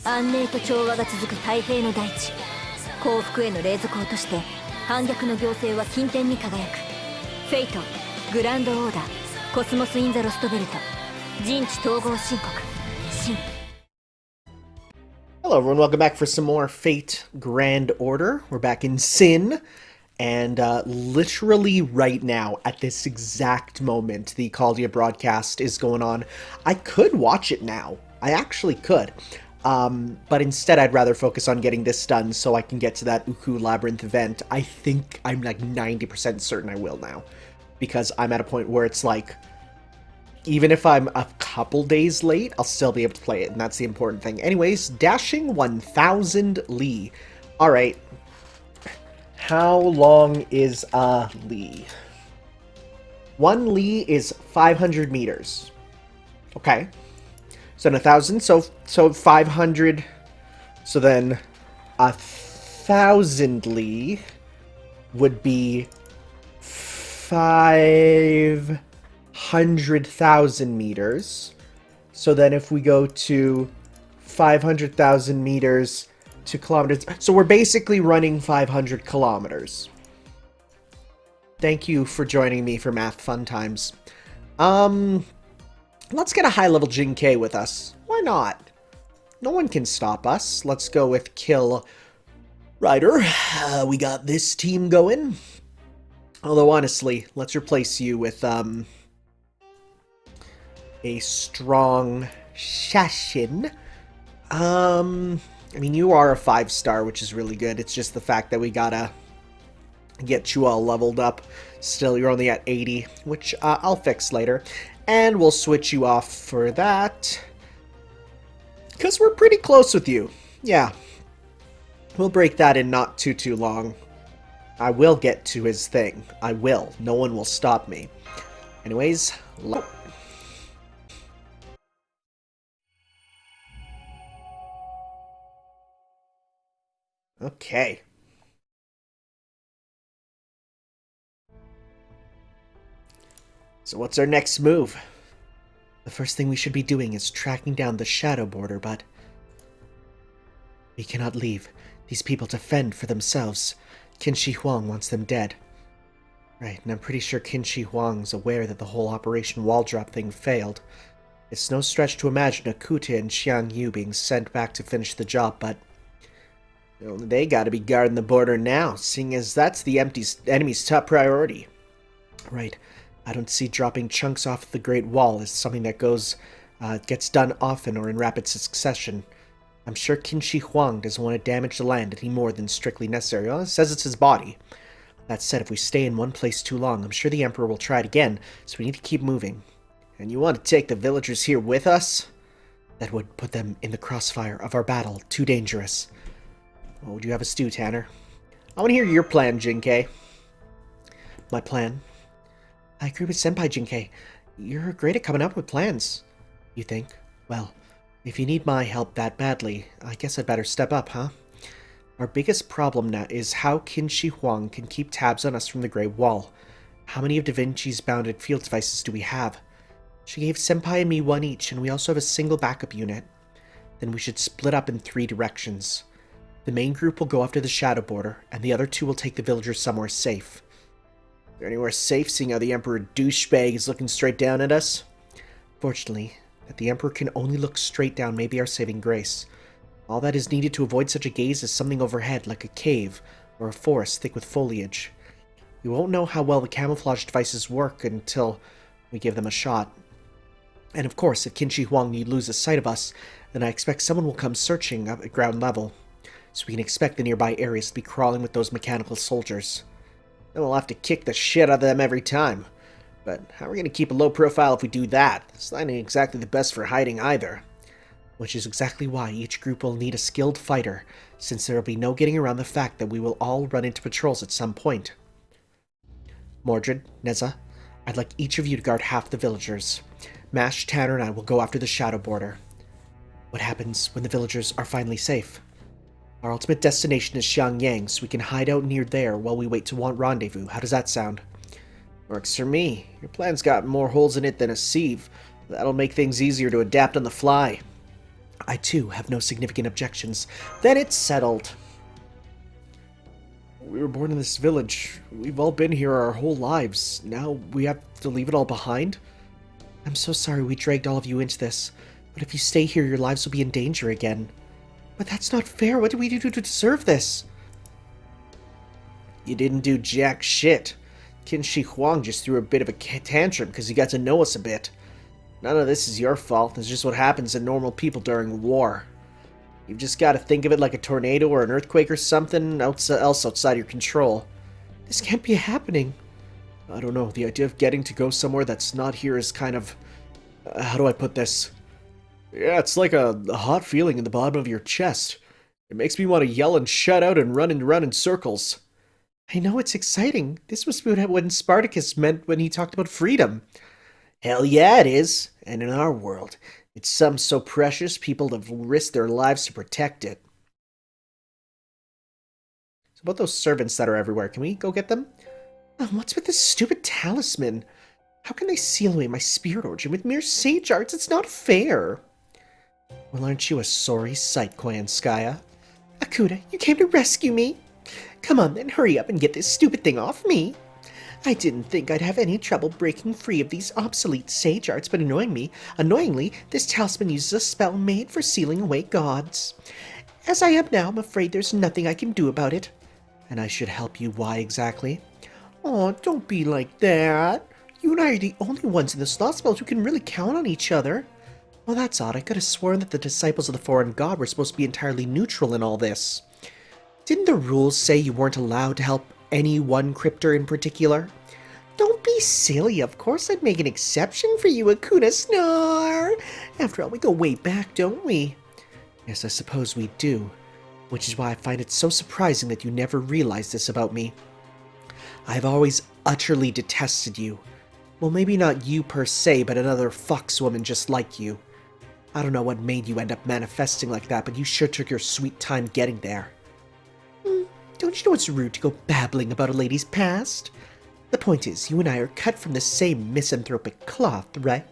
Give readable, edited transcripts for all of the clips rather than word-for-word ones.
安寧と調和が続く太平の大地。幸福への冷蔵庫として反逆の行政は金天に輝く。フェイト、グランドオーダー、コスモス・イン・ザ・ロストベルト、人知統合申告、シン。 Hello everyone, welcome back for some more Fate Grand Order. We're back in S.I.N, and literally right now, at this exact moment, the Caldia broadcast is going on. I could watch it now. I actually could. But instead I'd rather focus on getting this done so I can get to that Uku Labyrinth event. I think I'm like 90% certain I will now. Because I'm at a point where it's like, even if I'm a couple days late, I'll still be able to play it, and that's the important thing. Anyways, dashing 1,000 li. Alright. How long is a li? 1 li is 500 meters. Okay. So 1,000, so 500. So then 1,000 li would be 500,000 meters. So then if we go to 500,000 meters to kilometers, so we're basically running 500 kilometers. Thank you for joining me for Math Fun Times. Let's get a high-level Jinkei with us. Why not? No one can stop us. Let's go with Kill Rider. We got this team going. Although, honestly, let's replace you with, a strong Shashin. I mean, you are a 5-star, which is really good. It's just the fact that we gotta get you all leveled up. Still, you're only at 80, which, I'll fix later. And we'll switch you off for that. Because we're pretty close with you. Yeah. We'll break that in not too long. I will get to his thing. I will. No one will stop me. Anyways, okay. So what's our next move? The first thing we should be doing is tracking down the shadow border, but we cannot leave these people to fend for themselves. Huwang wants them dead. Right, and I'm pretty sure Huwang's aware that the whole Operation Wall Drop thing failed. It's no stretch to imagine Akuta and Xiangyu being sent back to finish the job, but they gotta be guarding the border now, seeing as that's the enemy's top priority. Right, I don't see dropping chunks off the Great Wall as something that gets done often or in rapid succession. I'm sure Huwang doesn't want to damage the land any more than strictly necessary. Well, it says it's his body. That said, if we stay in one place too long, I'm sure the Emperor will try it again, so we need to keep moving. And you want to take the villagers here with us? That would put them in the crossfire of our battle. Too dangerous. What would you have us do, Tanner? I want to hear your plan, Jinkei. My plan? I agree with Senpai, Jinkei. You're great at coming up with plans. You think? Well, if you need my help that badly, I guess I'd better step up, huh? Our biggest problem now is how Huwang can keep tabs on us from the Great Wall. How many of Da Vinci's bounded field devices do we have? She gave Senpai and me one each, and we also have a single backup unit. Then we should split up in 3 directions. The main group will go after the shadow border, and the other 2 will take the villagers somewhere safe. Is there anywhere safe, seeing how the Emperor douchebag is looking straight down at us? Fortunately, that the Emperor can only look straight down may be our saving grace. All that is needed to avoid such a gaze is something overhead, like a cave or a forest thick with foliage. We won't know how well the camouflage devices work until we give them a shot. And of course, if Huwang need lose sight of us, then I expect someone will come searching up at ground level, so we can expect the nearby areas to be crawling with those mechanical soldiers. Then we'll have to kick the shit out of them every time. But how are we going to keep a low profile if we do that? It's not exactly the best for hiding either. Which is exactly why each group will need a skilled fighter, since there will be no getting around the fact that we will all run into patrols at some point. Mordred, Neza, I'd like each of you to guard half the villagers. Mash, Tanner, and I will go after the shadow border. What happens when the villagers are finally safe? Our ultimate destination is Xiangyang, so we can hide out near there while we wait to rendezvous. How does that sound? Works for me. Your plan's got more holes in it than a sieve. That'll make things easier to adapt on the fly. I too have no significant objections. Then it's settled. We were born in this village. We've all been here our whole lives. Now we have to leave it all behind? I'm so sorry we dragged all of you into this, but if you stay here, your lives will be in danger again. But that's not fair. What did we do to deserve this? You didn't do jack shit. Huwang just threw a bit of a tantrum because he got to know us a bit. None of this is your fault. It's just what happens to normal people during war. You've just got to think of it like a tornado or an earthquake or something else outside your control. This can't be happening. I don't know. The idea of getting to go somewhere that's not here is kind of... how do I put this? Yeah, it's like a hot feeling in the bottom of your chest. It makes me want to yell and shout out and run in circles. I know, it's exciting. This was what Spartacus meant when he talked about freedom. Hell yeah, it is. And in our world, it's something so precious people have risked their lives to protect it. So about those servants that are everywhere, can we go get them? Oh, what's with this stupid talisman? How can they seal away my spirit origin with mere sage arts? It's not fair. Well, aren't you a sorry sight, Koyanskaya? Akuda, you came to rescue me? Come on then, hurry up and get this stupid thing off me. I didn't think I'd have any trouble breaking free of these obsolete sage arts, but annoyingly, this talisman uses a spell made for sealing away gods. As I am now, I'm afraid there's nothing I can do about it. And I should help you, why exactly? Oh, don't be like that. You and I are the only ones in this Lostbelt who can really count on each other. Well, that's odd. I could have sworn that the disciples of the foreign god were supposed to be entirely neutral in all this. Didn't the rules say you weren't allowed to help any one crypter in particular? Don't be silly. Of course I'd make an exception for you, Akuna Snore. After all, we go way back, don't we? Yes, I suppose we do. Which is why I find it so surprising that you never realized this about me. I've always utterly detested you. Well, maybe not you per se, but another foxwoman just like you. I don't know what made you end up manifesting like that, but you sure took your sweet time getting there. Don't you know it's rude to go babbling about a lady's past? The point is, you and I are cut from the same misanthropic cloth, right?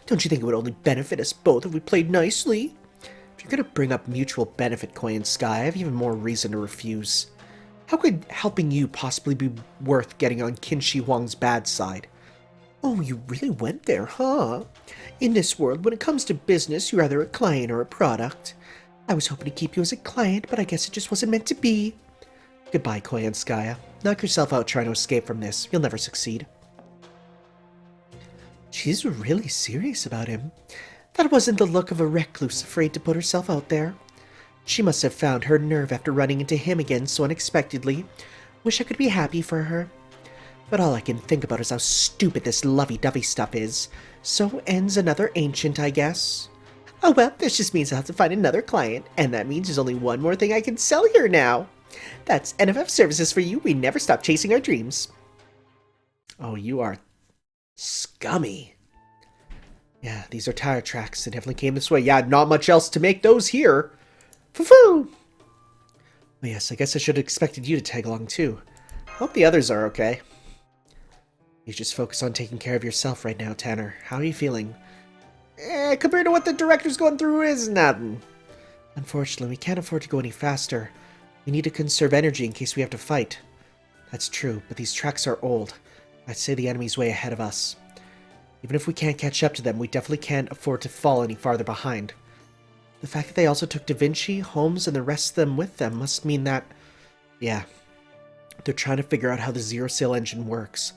Don't you think it would only benefit us both if we played nicely? If you're gonna bring up mutual benefit, Koyanskai, I have even more reason to refuse. How could helping you possibly be worth getting on Huwang's bad side? Oh, you really went there, huh? In this world, when it comes to business, you're either a client or a product. I was hoping to keep you as a client, but I guess it just wasn't meant to be. Goodbye, Koyanskaya. Knock yourself out trying to escape from this. You'll never succeed. She's really serious about him. That wasn't the look of a recluse afraid to put herself out there. She must have found her nerve after running into him again so unexpectedly. Wish I could be happy for her. But all I can think about is how stupid this lovey-dovey stuff is. So ends another ancient, I guess. Oh well, this just means I'll have to find another client, and that means there's only one more thing I can sell here now. That's NFF services for you. We never stop chasing our dreams. Oh, you are scummy. Yeah, these are tire tracks. They definitely came this way. Yeah, not much else to make those here. Foo-foo! Oh yes, I guess I should have expected you to tag along too. Hope the others are okay. You just focus on taking care of yourself right now, Tanner. How are you feeling? Compared to what the director's going through is nothing. Unfortunately, we can't afford to go any faster. We need to conserve energy in case we have to fight. That's true, but these tracks are old. I'd say the enemy's way ahead of us. Even if we can't catch up to them, we definitely can't afford to fall any farther behind. The fact that they also took Da Vinci, Holmes, and the rest of them with them must mean that... yeah. They're trying to figure out how the zero-sail engine works.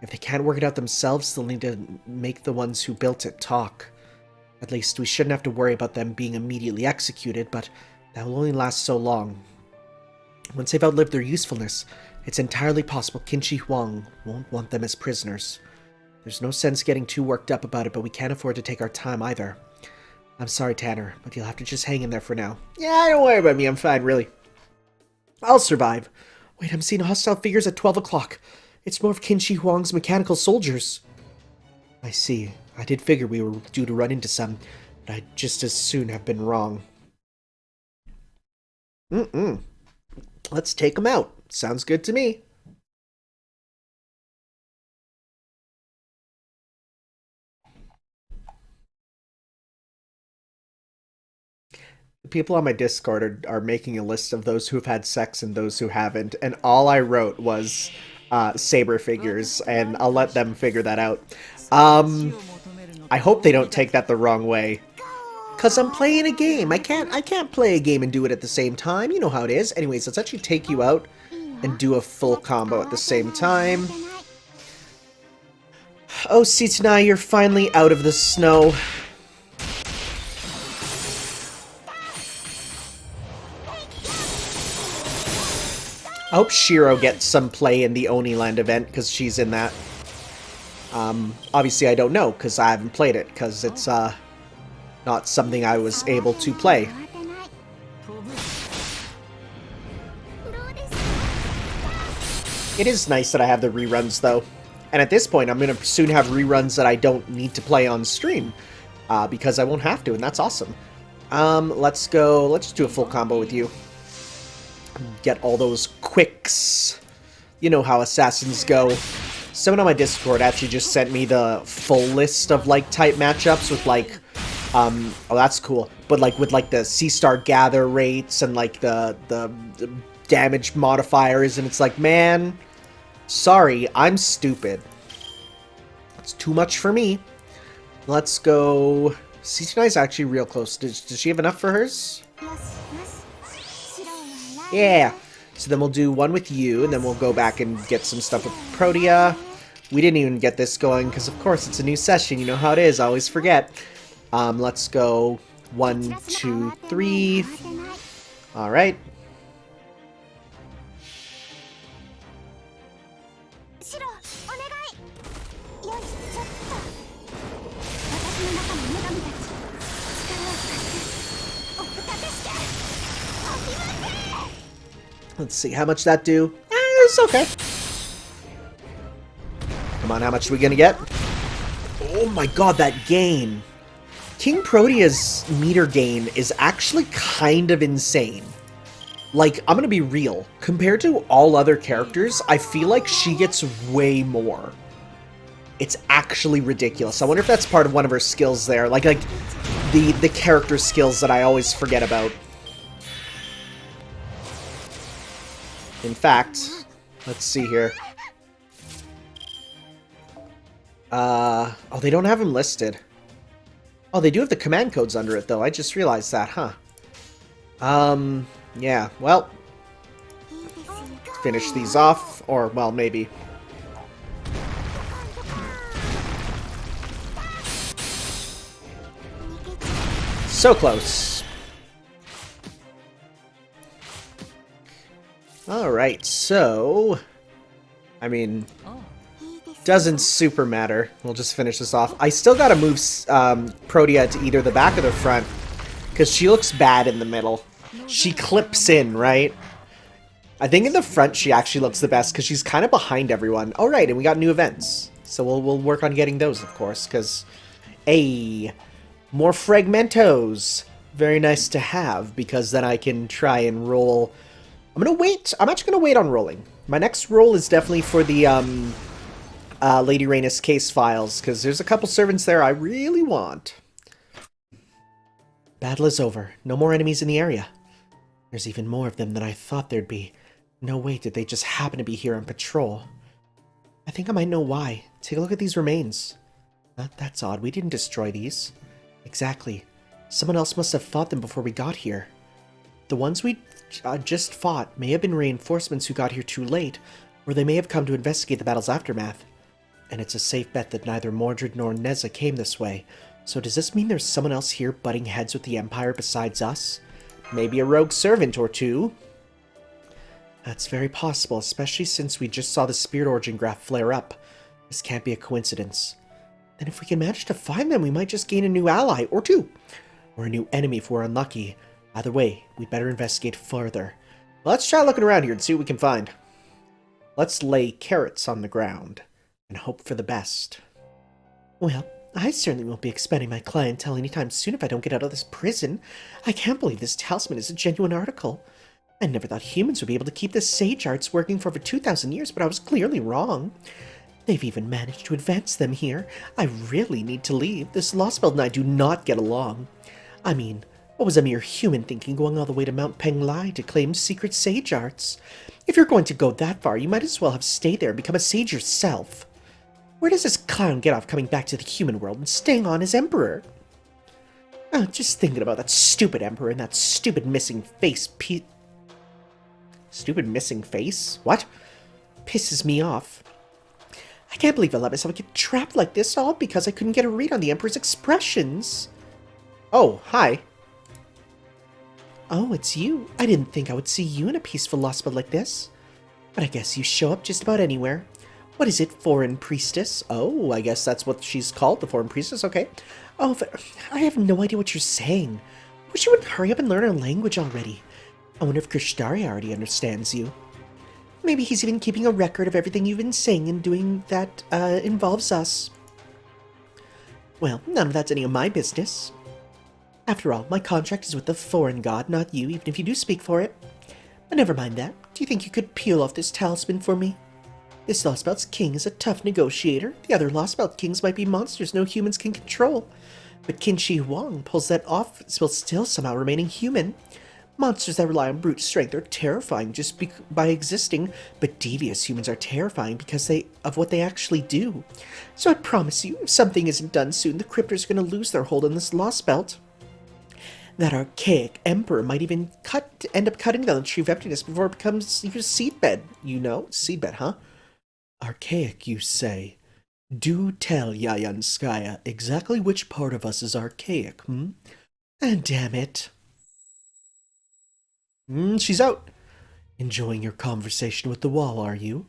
If they can't work it out themselves, they'll need to make the ones who built it talk. At least, we shouldn't have to worry about them being immediately executed, but that will only last so long. Once they've outlived their usefulness, it's entirely possible Huwang won't want them as prisoners. There's no sense getting too worked up about it, but we can't afford to take our time either. I'm sorry, Tanner, but you'll have to just hang in there for now. Yeah, don't worry about me, I'm fine, really. I'll survive. Wait, I'm seeing hostile figures at 12 o'clock. It's more of Huwang's mechanical soldiers. I see. I did figure we were due to run into some, but I'd just as soon have been wrong. Let's take them out. Sounds good to me. People on my Discord are making a list of those who've had sex and those who haven't, and all I wrote was saber figures, and I'll let them figure that out. I hope they don't take that the wrong way. Cause I'm playing a game. I can't play a game and do it at the same time. You know how it is. Anyways, let's actually take you out and do a full combo at the same time. Oh, Sitanai, you're finally out of the snow. I hope Shiro gets some play in the Oniland event, because she's in that. Obviously I don't know, because I haven't played it, because it's, not something I was able to play. It is nice that I have the reruns, though. And at this point, I'm going to soon have reruns that I don't need to play on stream. Because I won't have to, and that's awesome. Let's go. Let's just do a full combo with you. Get all those quicks. You know how assassins go. Someone on my Discord actually just sent me the full list of, like, type matchups with, like... oh, that's cool. But, like, with, like, the C-star gather rates and, like, the damage modifiers, and it's like, man, sorry, I'm stupid. It's too much for me. Let's go... C-Toni's actually real close. Does she have enough for hers? Yeah. So then we'll do one with you, and then we'll go back and get some stuff with Protea. We didn't even get this going, because, of course, it's a new session. You know how it is. I always forget. Let's go 1, 2, 3. Alright. Let's see, how much that do? It's okay. Come on, how much are we gonna get? Oh my god, that gain! King Protea's meter gain is actually kind of insane. Like, I'm gonna be real. Compared to all other characters, I feel like she gets way more. It's actually ridiculous. I wonder if that's part of one of her skills there. Like the character skills that I always forget about. In fact, let's see here. Oh, they don't have them listed. Oh, they do have the command codes under it, though. I just realized that, huh? Yeah, well. Finish these off, or, well, maybe. So close. Alright, so... I mean... doesn't super matter. We'll just finish this off. I still gotta move Protea to either the back or the front, because she looks bad in the middle. She clips in, right? I think in the front she actually looks the best, because she's kind of behind everyone. Alright, and we got new events. So we'll work on getting those, of course, because... more fragmentos! Very nice to have, because then I can try and roll... I'm gonna wait. I'm actually gonna wait on rolling. My next roll is definitely for the, Lady Rhaenys case files, because there's a couple servants there I really want. Battle is over. No more enemies in the area. There's even more of them than I thought there'd be. No way did they just happen to be here on patrol. I think I might know why. Take a look at these remains. That's odd. We didn't destroy these. Exactly. Someone else must have fought them before we got here. The ones we just fought may have been reinforcements who got here too late, or they may have come to investigate the battle's aftermath. And it's a safe bet that neither Mordred nor Neza came this way. So does this mean there's someone else here butting heads with the Empire besides us? Maybe a rogue servant or two? That's very possible, especially since we just saw the Spirit Origin graph flare up. This can't be a coincidence. Then if we can manage to find them, we might just gain a new ally, or two. Or a new enemy if we're unlucky. Either way, we'd better investigate further. Let's try looking around here and see what we can find. Let's lay carrots on the ground and hope for the best. Well, I certainly won't be expanding my clientele anytime soon if I don't get out of this prison. I can't believe this talisman is a genuine article. I never thought humans would be able to keep this sage arts working for over 2,000 years, but I was clearly wrong. They've even managed to advance them here. I really need to leave. This Lostbelt and I do not get along. I mean, What was a mere human thinking going all the way to Mount Penglai to claim secret sage arts? If you're going to go that far, you might as well have stayed there and become a sage yourself. Where does this clown get off coming back to the human world and staying on as emperor? Oh, just thinking about that stupid emperor and that stupid missing face Stupid missing face? What? Pisses me off. I can't believe I let myself get trapped like this, all because I couldn't get a read on the emperor's expressions. Oh, hi. Oh, it's you. I didn't think I would see you in a peaceful Lostbelt like this. But I guess you show up just about anywhere. What is it, foreign priestess? Oh, I guess that's what she's called, the foreign priestess, okay. Oh, but I have no idea what you're saying. I wish you would hurry up and learn our language already. I wonder if Krishtaria already understands you. Maybe he's even keeping a record of everything you've been saying and doing that involves us. Well, none of that's any of my business. After all, my contract is with the foreign god, not you, even if you do speak for it. But never mind that. Do you think you could peel off this talisman for me? This Lostbelt's king is a tough negotiator. The other Lostbelt kings might be monsters no humans can control. But Kinshi Huwang pulls that off while still somehow remaining human. Monsters that rely on brute strength are terrifying just by existing, but devious humans are terrifying because of what they actually do. So I promise you, if something isn't done soon, the cryptors are going to lose their hold on this Lostbelt. That archaic emperor might even end up cutting down the tree of emptiness before it becomes your seedbed. You know? Seedbed, huh? Archaic, you say? Do tell, Koyanskaya, exactly which part of us is archaic, And damn it. She's out. Enjoying your conversation with the wall, are you?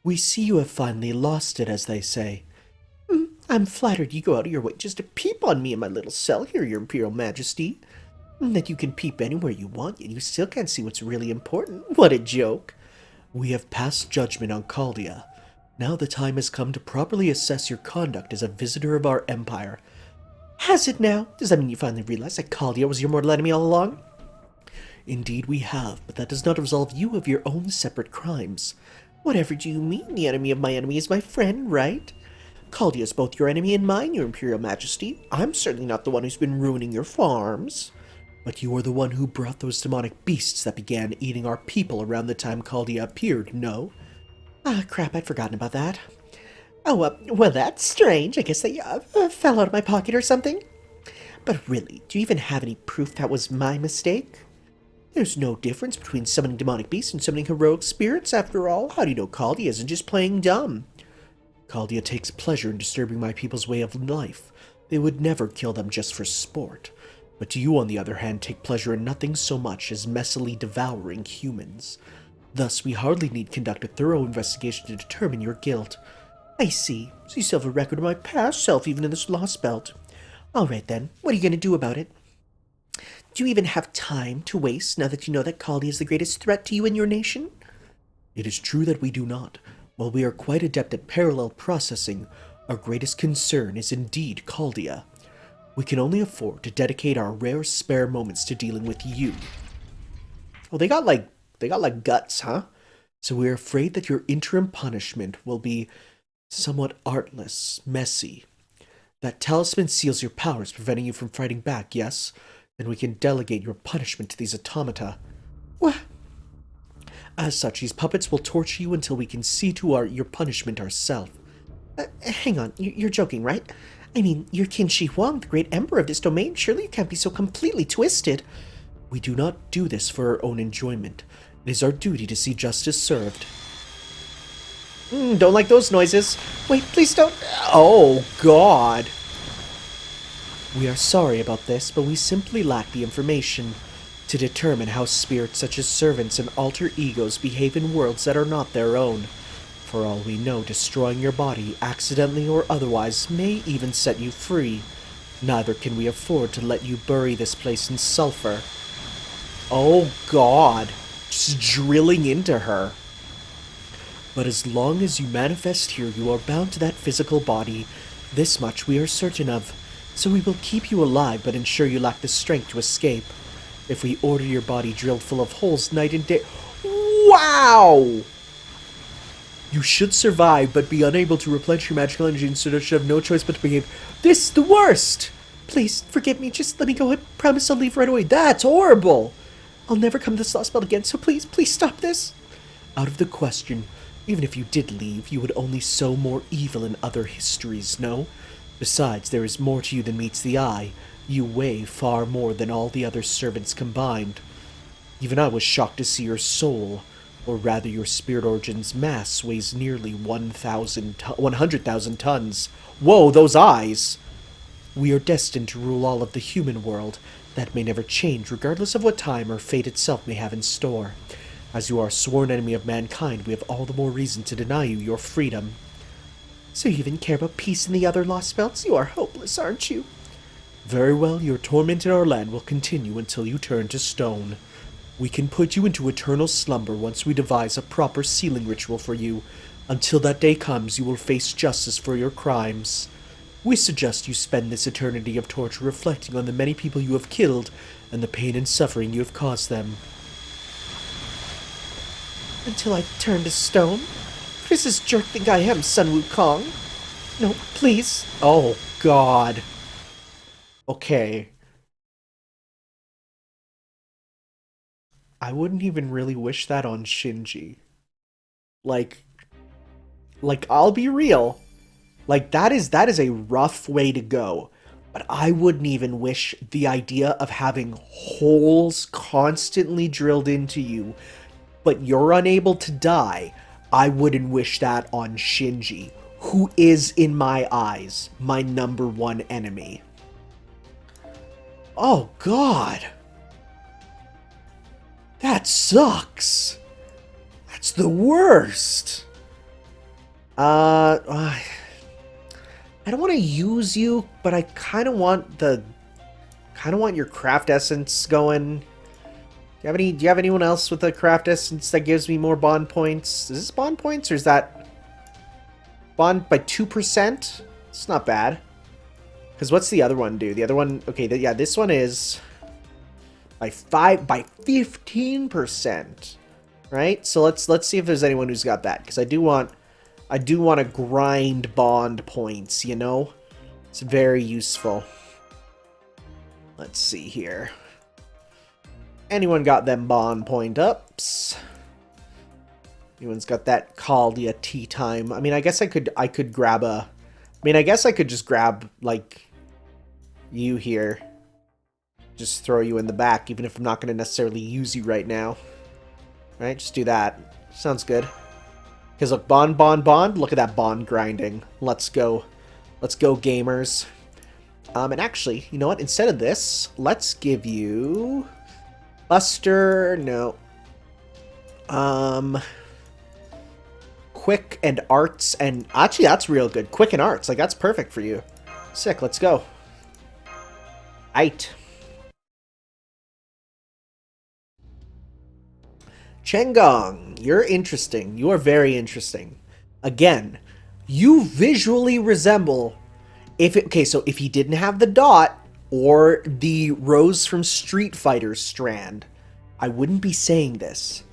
We see you have finally lost it, as they say. I'm flattered you go out of your way just to peep on me in my little cell here, your Imperial Majesty. That you can peep anywhere you want, yet you still can't see what's really important. What a joke. We have passed judgment on Chaldea. Now the time has come to properly assess your conduct as a visitor of our empire. Has it now? Does that mean you finally realize that Chaldea was your mortal enemy all along? Indeed we have, but that does not absolve you of your own separate crimes. Whatever do you mean? The enemy of my enemy is my friend, right? Chaldea is both your enemy and mine, your Imperial Majesty. I'm certainly not the one who's been ruining your farms. But you are the one who brought those demonic beasts that began eating our people around the time Chaldea appeared, no? Ah, crap, I'd forgotten about that. Oh, well, that's strange. I guess they fell out of my pocket or something. But really, do you even have any proof that was my mistake? There's no difference between summoning demonic beasts and summoning heroic spirits, after all. How do you know Chaldea isn't just playing dumb? Chaldea takes pleasure in disturbing my people's way of life. They would never kill them just for sport. But you, on the other hand, take pleasure in nothing so much as messily devouring humans. Thus, we hardly need conduct a thorough investigation to determine your guilt. I see. So you still have a record of my past self, even in this Lostbelt. All right, then. What are you going to do about it? Do you even have time to waste now that you know that Chaldea is the greatest threat to you and your nation? It is true that we do not. While we are quite adept at parallel processing, our greatest concern is indeed Chaldea. We can only afford to dedicate our rare spare moments to dealing with you. Well, they got like guts, huh? So we're afraid that your interim punishment will be somewhat artless, messy. That talisman seals your powers, preventing you from fighting back, yes? Then we can delegate your punishment to these automata. What? As such, these puppets will torture you until we can see to your punishment ourselves. Hang on, you're joking, right? I mean, you're Kinshi Huwang, the great emperor of this domain. Surely you can't be so completely twisted. We do not do this for our own enjoyment. It is our duty to see justice served. Don't like those noises. Wait, please don't. Oh, God. We are sorry about this, but we simply lack the information to determine how spirits such as servants and alter egos behave in worlds that are not their own. For all we know, destroying your body, accidentally or otherwise, may even set you free. Neither can we afford to let you bury this place in sulfur. Oh, God. Just drilling into her. But as long as you manifest here, you are bound to that physical body. This much we are certain of. So we will keep you alive, but ensure you lack the strength to escape. If we order your body drilled full of holes night and day... Wow! You should survive, but be unable to replenish your magical energy, and so should have no choice but to behave. This is the worst! Please, forgive me. Just let me go. I promise I'll leave right away. That's horrible. I'll never come to this Lostbelt again, so please, please stop this. Out of the question. Even if you did leave, you would only sow more evil in other histories, no? Besides, there is more to you than meets the eye. You weigh far more than all the other servants combined. Even I was shocked to see your soul, or rather your spirit origin's mass weighs nearly 100,000 tons. Whoa, those eyes! We are destined to rule all of the human world. That may never change, regardless of what time or fate itself may have in store. As you are a sworn enemy of mankind, we have all the more reason to deny you your freedom. So you even care about peace in the other Lostbelts? You are hopeless, aren't you? Very well, your torment in our land will continue until you turn to stone. We can put you into eternal slumber once we devise a proper sealing ritual for you. Until that day comes, you will face justice for your crimes. We suggest you spend this eternity of torture reflecting on the many people you have killed and the pain and suffering you have caused them. Until I turn to stone? What does this jerk think I am, Sun Wukong? No, please. Oh, God. Okay. I wouldn't even really wish that on Shinji. Like, I'll be real. Like, that is a rough way to go. But I wouldn't even wish the idea of having holes constantly drilled into you, but you're unable to die. I wouldn't wish that on Shinji, who is, in my eyes, my #1 enemy. Oh, God. That sucks. That's the worst. I don't want to use you, but I kind of want your craft essence going. Do you have anyone else with a craft essence that gives me more bond points? Is this bond points or is that bond by 2%? It's not bad. Because what's the other one do? The other one, okay, yeah, this one is by 15%, right? So let's see if there's anyone who's got that, because I do want to grind bond points, you know? It's very useful. Let's see here. Anyone got them bond point ups? Anyone's got that Kalia tea time? I mean, I guess I could grab a... I mean, I guess I could just grab, like, you here. Just throw you in the back, even if I'm not going to necessarily use you right now. Right? Just do that. Sounds good. Because look, bond. Look at that bond grinding. Let's go. Let's go, gamers. And actually, you know what? Instead of this, let's give you... Buster, no. Quick and arts, and actually that's real good. Quick and arts, like that's perfect for you. Sick, let's go. Aight. Chengong, you're interesting. You are very interesting. Again, you visually resemble... so if he didn't have the dot... or the Rose from Street Fighter strand, I wouldn't be saying this.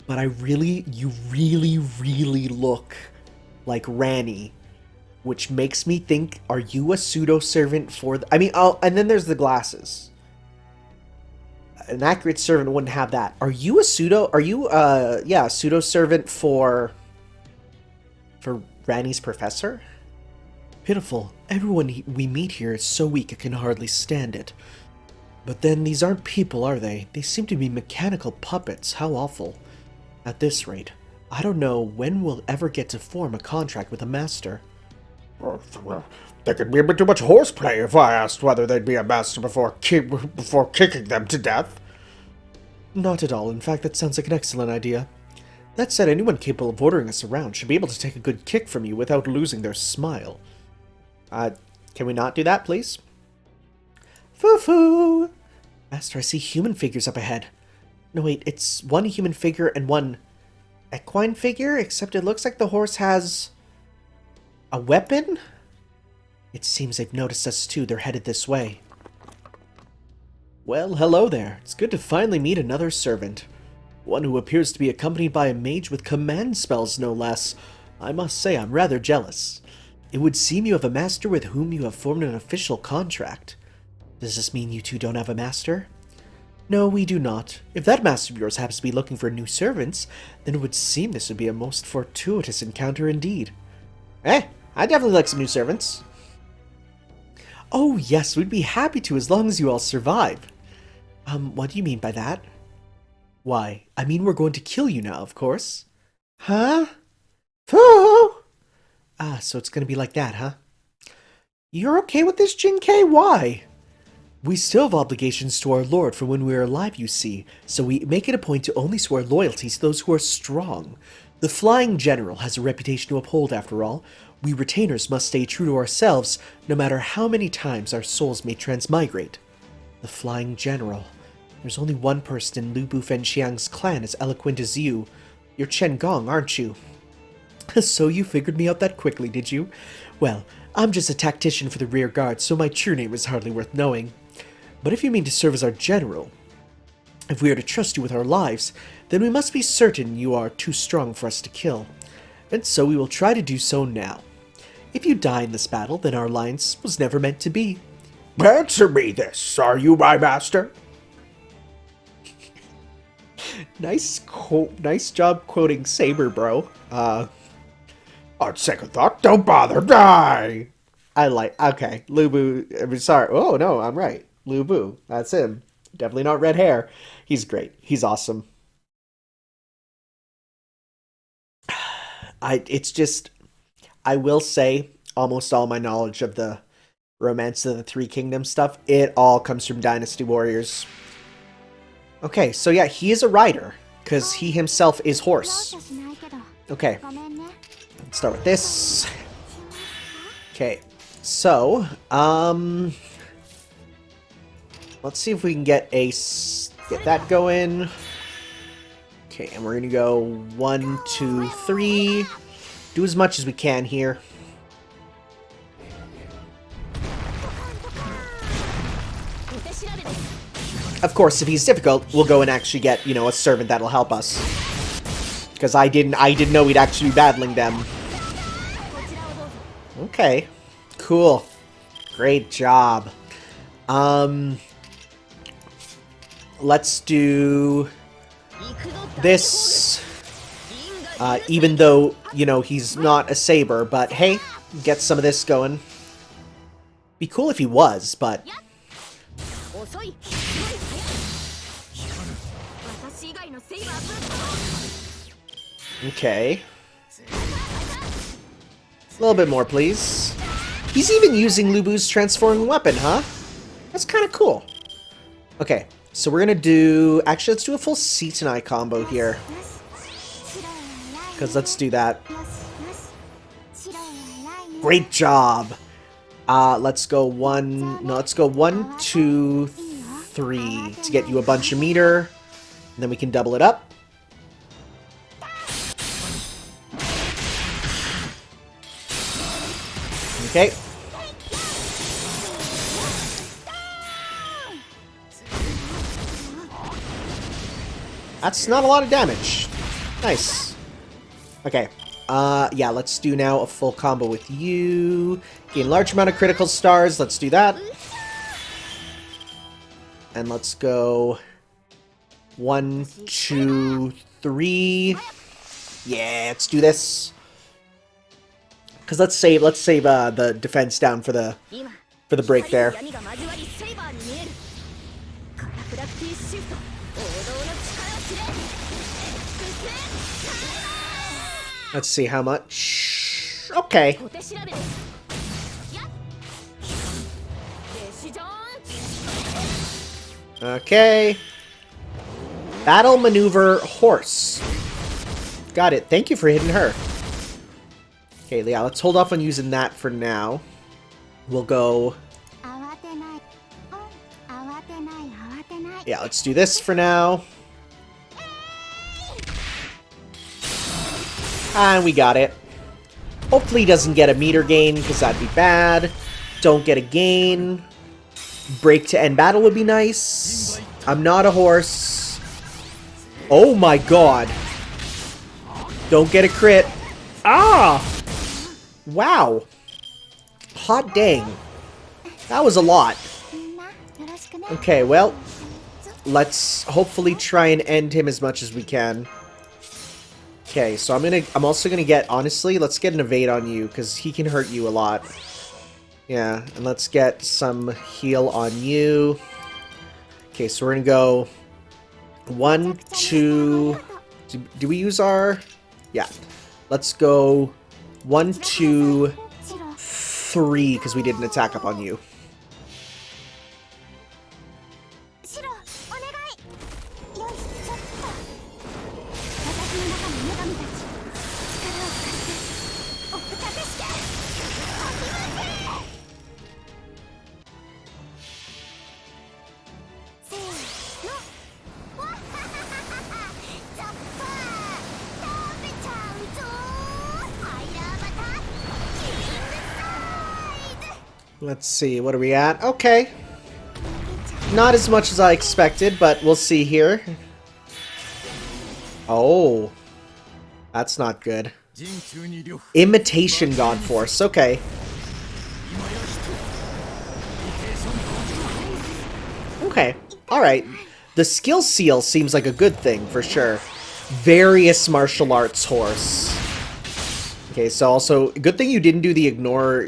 But you really look like Ranny, which makes me think, are you a pseudo-servant for the... I mean, and then there's the glasses. An accurate servant wouldn't have that. Are you a pseudo-servant for Ranny's professor? Pitiful. Everyone we meet here is so weak I can hardly stand it. But then, these aren't people, are they? They seem to be mechanical puppets. How awful. At this rate, I don't know when we'll ever get to form a contract with a master. Well, there could be a bit too much horseplay if I asked whether they'd be a master before kicking them to death. Not at all. In fact, that sounds like an excellent idea. That said, anyone capable of ordering us around should be able to take a good kick from you without losing their smile. Can we not do that, please? Foo-foo! Master, I see human figures up ahead. No, wait, it's one human figure and one equine figure, except it looks like the horse has a weapon? It seems they've noticed us too. They're headed this way. Well, hello there. It's good to finally meet another servant. One who appears to be accompanied by a mage with command spells, no less. I must say I'm rather jealous. It would seem you have a master with whom you have formed an official contract. Does this mean you two don't have a master? No, we do not. If that master of yours happens to be looking for new servants, then it would seem this would be a most fortuitous encounter indeed. I'd definitely like some new servants. Oh yes, we'd be happy to as long as you all survive. What do you mean by that? Why, I mean we're going to kill you now, of course. Huh? Pooh! Ah, so it's gonna be like that, huh? You're okay with this, Jinkei? Why? We still have obligations to our lord from when we were alive, you see, so we make it a point to only swear loyalty to those who are strong. The Flying General has a reputation to uphold, after all. We retainers must stay true to ourselves, no matter how many times our souls may transmigrate. The Flying General. There's only one person in Lu Bu Fenxiang's clan as eloquent as you. You're Chen Gong, aren't you? So you figured me out that quickly, did you? Well, I'm just a tactician for the rear guard, so my true name is hardly worth knowing. But if you mean to serve as our general, if we are to trust you with our lives, then we must be certain you are too strong for us to kill. And so we will try to do so now. If you die in this battle, then our alliance was never meant to be. Answer me this. Are you my master? Nice job quoting Saber, bro. On second thought, don't bother, die! Okay, Lu Bu, I'm sorry. Oh, no, I'm right. Lu Bu, that's him. Definitely not red hair. He's great. He's awesome. I will say, almost all my knowledge of the Romance of the Three Kingdoms stuff, it all comes from Dynasty Warriors. Okay, so yeah, he is a rider, because he himself is horse. Okay, let's start with this. Okay, so, let's see if we can get that going. Okay, and we're gonna go 1, 2, 3. Do as much as we can here. Of course, if he's difficult, we'll go and actually get, you know, a servant that'll help us. Because I didn't know we'd actually be battling them. Okay. Cool. Great job. Let's do this. Even though, you know, he's not a saber, but hey, get some of this going. Be cool if he was, but... Okay. A little bit more, please. He's even using Lu Bu's transforming weapon, huh? That's kind of cool. Okay, so we're gonna do... Actually, let's do a full Sany combo here. Because let's do that. Great job! Let's go 1, 2, 3 to get you a bunch of meter. And then we can double it up. Okay. That's not a lot of damage. Nice. Okay. Yeah, let's do now a full combo with you. Gain large amount of critical stars. Let's do that. And let's go 1, 2, 3. Yeah, let's do this. Because let's save the defense down for the break there. Let's see how much. Okay. Okay. Battle maneuver horse. Got it. Thank you for hitting her. Okay, yeah, let's hold off on using that for now. We'll go... Yeah, let's do this for now. And we got it. Hopefully he doesn't get a meter gain, because that'd be bad. Don't get a gain. Break to end battle would be nice. I'm not a horse. Oh my god. Don't get a crit. Ah! Wow. Hot dang. That was a lot. Okay, well, let's hopefully try and end him as much as we can. Okay, so I'm also gonna get, honestly, let's get an evade on you, because he can hurt you a lot. Yeah, and let's get some heal on you. Okay, so we're gonna go 1, 2. Do we use our? Yeah. Let's go 1, 2, 3, because we did an attack up on you. Let's see, what are we at? Okay. Not as much as I expected, but we'll see here. Oh. That's not good. Imitation God Force, okay. Okay, alright. The skill seal seems like a good thing, for sure. Various martial arts horse. Okay, so also, good thing you didn't do the ignore,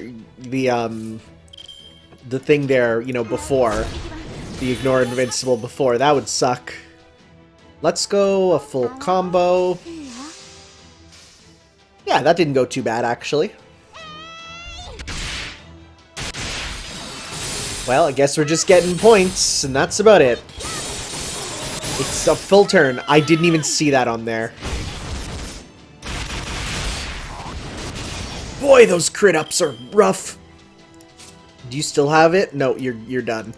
the thing there, you know, before. The ignore invincible before. That would suck. Let's go a full combo. Yeah, that didn't go too bad, actually. Well, I guess we're just getting points, and that's about it. It's a full turn. I didn't even see that on there. Boy, those crit ups are rough. Do you still have it? No, you're done.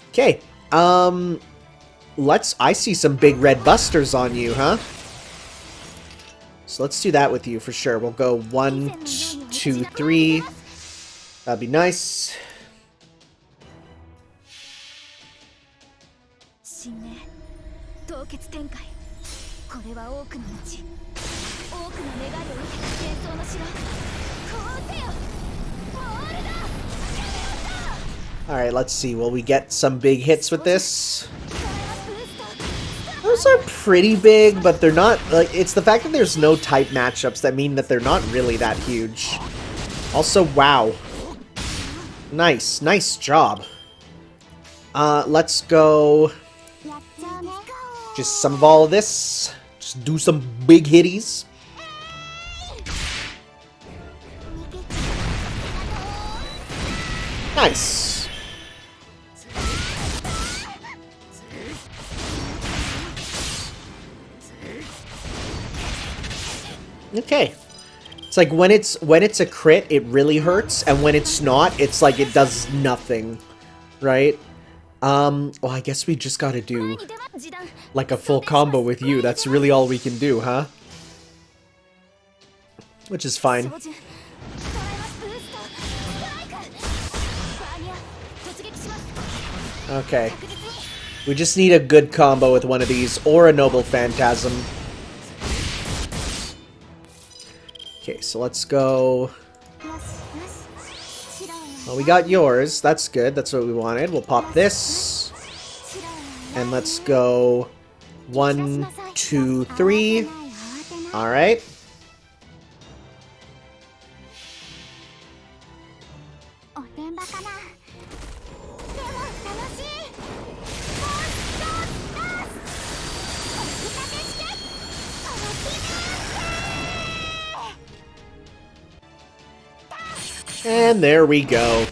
Okay. I see some big red busters on you, huh? So let's do that with you for sure. We'll go 1, 2, 3. That'd be nice. Alright, let's see. Will we get some big hits with this? Those are pretty big, but they're not, like, it's the fact that there's no type matchups that mean that they're not really that huge. Also, wow. Nice, nice job. Let's go. Just some of all of this. Just do some big hitties. Nice. Okay. It's like when it's a crit, it really hurts, and when it's not, it's like it does nothing. Right? Well, I guess we just gotta do like a full combo with you. That's really all we can do, huh? Which is fine. Okay. We just need a good combo with one of these, or a Noble Phantasm. Okay, so let's go. Well, we got yours. That's good. That's what we wanted. We'll pop this. And let's go 1, 2, 3. Alright. And there we go.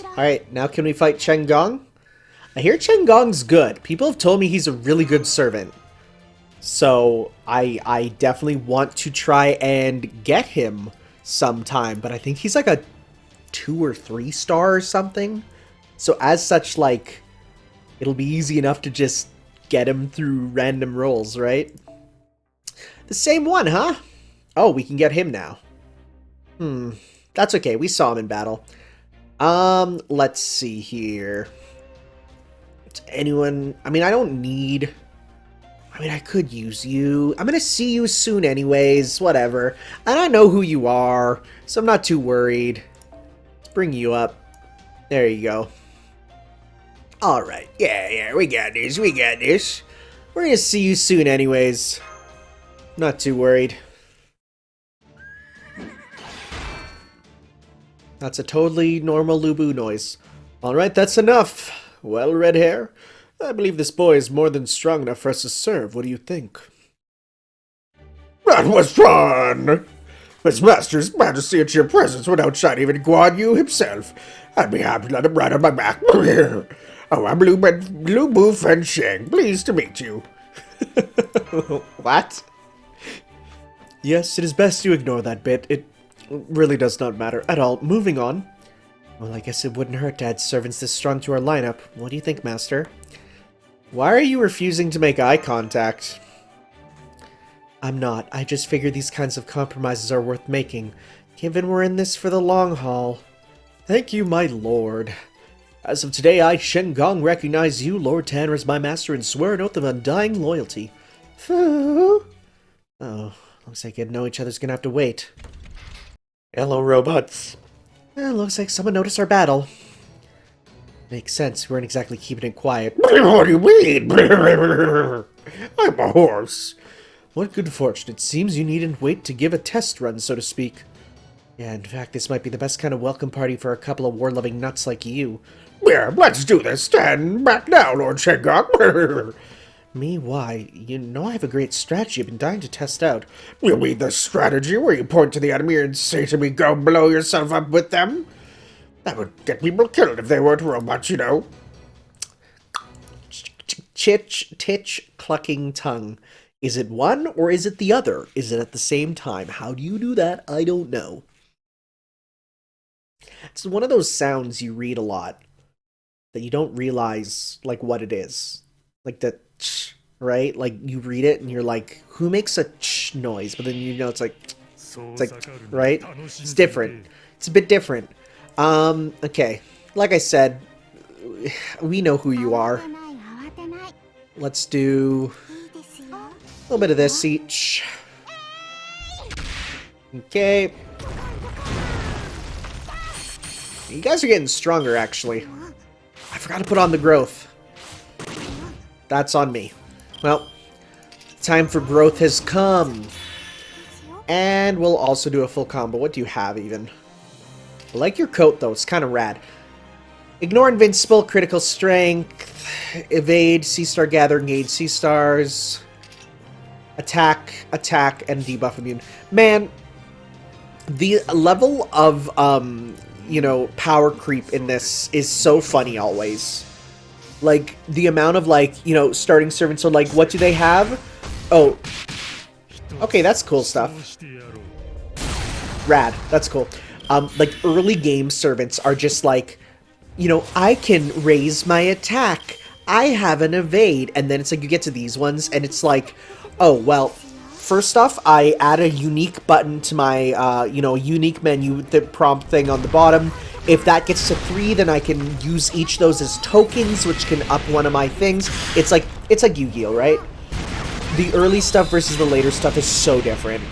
Alright, now can we fight Chengong? I hear Chengong's good. People have told me he's a really good servant. So, I definitely want to try and get him sometime. But I think he's like a 2 or 3 star or something. So as such, like, it'll be easy enough to just get him through random rolls, right? The same one, huh? Oh, we can get him now. That's okay. We saw him in battle. Let's see here. Anyone... I mean, I don't need I mean, I could use you. I'm gonna see you soon anyways, whatever. And I know who you are, so I'm not too worried. Let's bring you up. There you go. Alright, yeah, we got this. We're gonna see you soon anyways. Not too worried. That's a totally normal Lubu noise. Alright, that's enough. Well, red hair, I believe this boy is more than strong enough for us to serve. What do you think? That was fun! His Master's Majesty at your presence would outshine even Guan Yu himself. I'd be happy to let him ride on my back. Oh, I'm Lubu Fensheng. Pleased to meet you. What? Yes, it is best you ignore that bit. It really does not matter at all. Moving on. Well, I guess it wouldn't hurt to add servants this strong to our lineup. What do you think, Master? Why are you refusing to make eye contact? I'm not. I just figure these kinds of compromises are worth making, given we're in this for the long haul. Thank you, my lord. As of today, I, Shen Gong, recognize you, Lord Tanner, as my master and swear an oath of undying loyalty. Oh, looks like getting to know each other's gonna have to wait. Hello, robots. Looks like someone noticed our battle. Makes sense, we weren't exactly keeping it quiet. What do you mean? I'm a horse. What good fortune. It seems you needn't wait to give a test run, so to speak. Yeah, in fact, this might be the best kind of welcome party for a couple of war-loving nuts like you. Yeah, let's do this. Stand back now, Lord Shengok. Me? Why? You know I have a great strategy I've been dying to test out. You mean the strategy where you point to the enemy and say to me, go blow yourself up with them? That would get people killed if they weren't robots, you know. Titch, clucking tongue. Is it one or is it the other? Is it at the same time? How do you do that? I don't know. It's one of those sounds you read a lot that you don't realize, like, what it is. Like the ch, right? Like, you read it and you're like, who makes a ch noise? But then you know it's like, right? It's different. It's a bit different. Okay. Like I said, we know who you are. Let's do a little bit of this each. Okay. You guys are getting stronger, actually. I forgot to put on the growth. That's on me. Well, time for growth has come. And we'll also do a full combo. What do you have, even? I like your coat, though. It's kind of rad. Ignore invincible, critical strength, evade, C-star gather, engage C-stars, attack, and debuff immune. Man, the level of, you know, power creep in this is so funny always. Like, the amount of, like, you know, starting servants are like, what do they have? Oh. Okay, that's cool stuff. Rad. That's cool. Like, early game servants are just like, you know, I can raise my attack. I have an evade. And then it's like, you get to these ones, and it's like, oh, well, first off, I add a unique button to my, you know, unique menu, the prompt thing on the bottom. If that gets to 3, then I can use each of those as tokens, which can up one of my things. It's like Yu-Gi-Oh, right? The early stuff versus the later stuff is so different.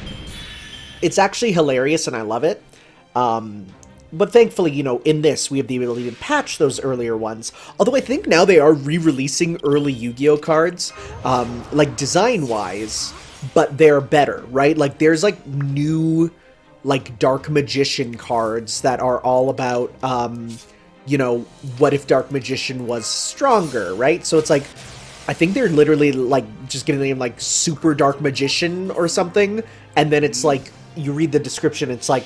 It's actually hilarious, and I love it. But thankfully, you know, in this, we have the ability to patch those earlier ones. Although I think now they are re-releasing early Yu-Gi-Oh cards, like, design-wise, but they're better, right? Like, there's, like, new, like, Dark Magician cards that are all about, you know, what if Dark Magician was stronger, right? So it's like, I think they're literally, like, just giving the name, like, Super Dark Magician or something, and then it's like, you read the description, it's like,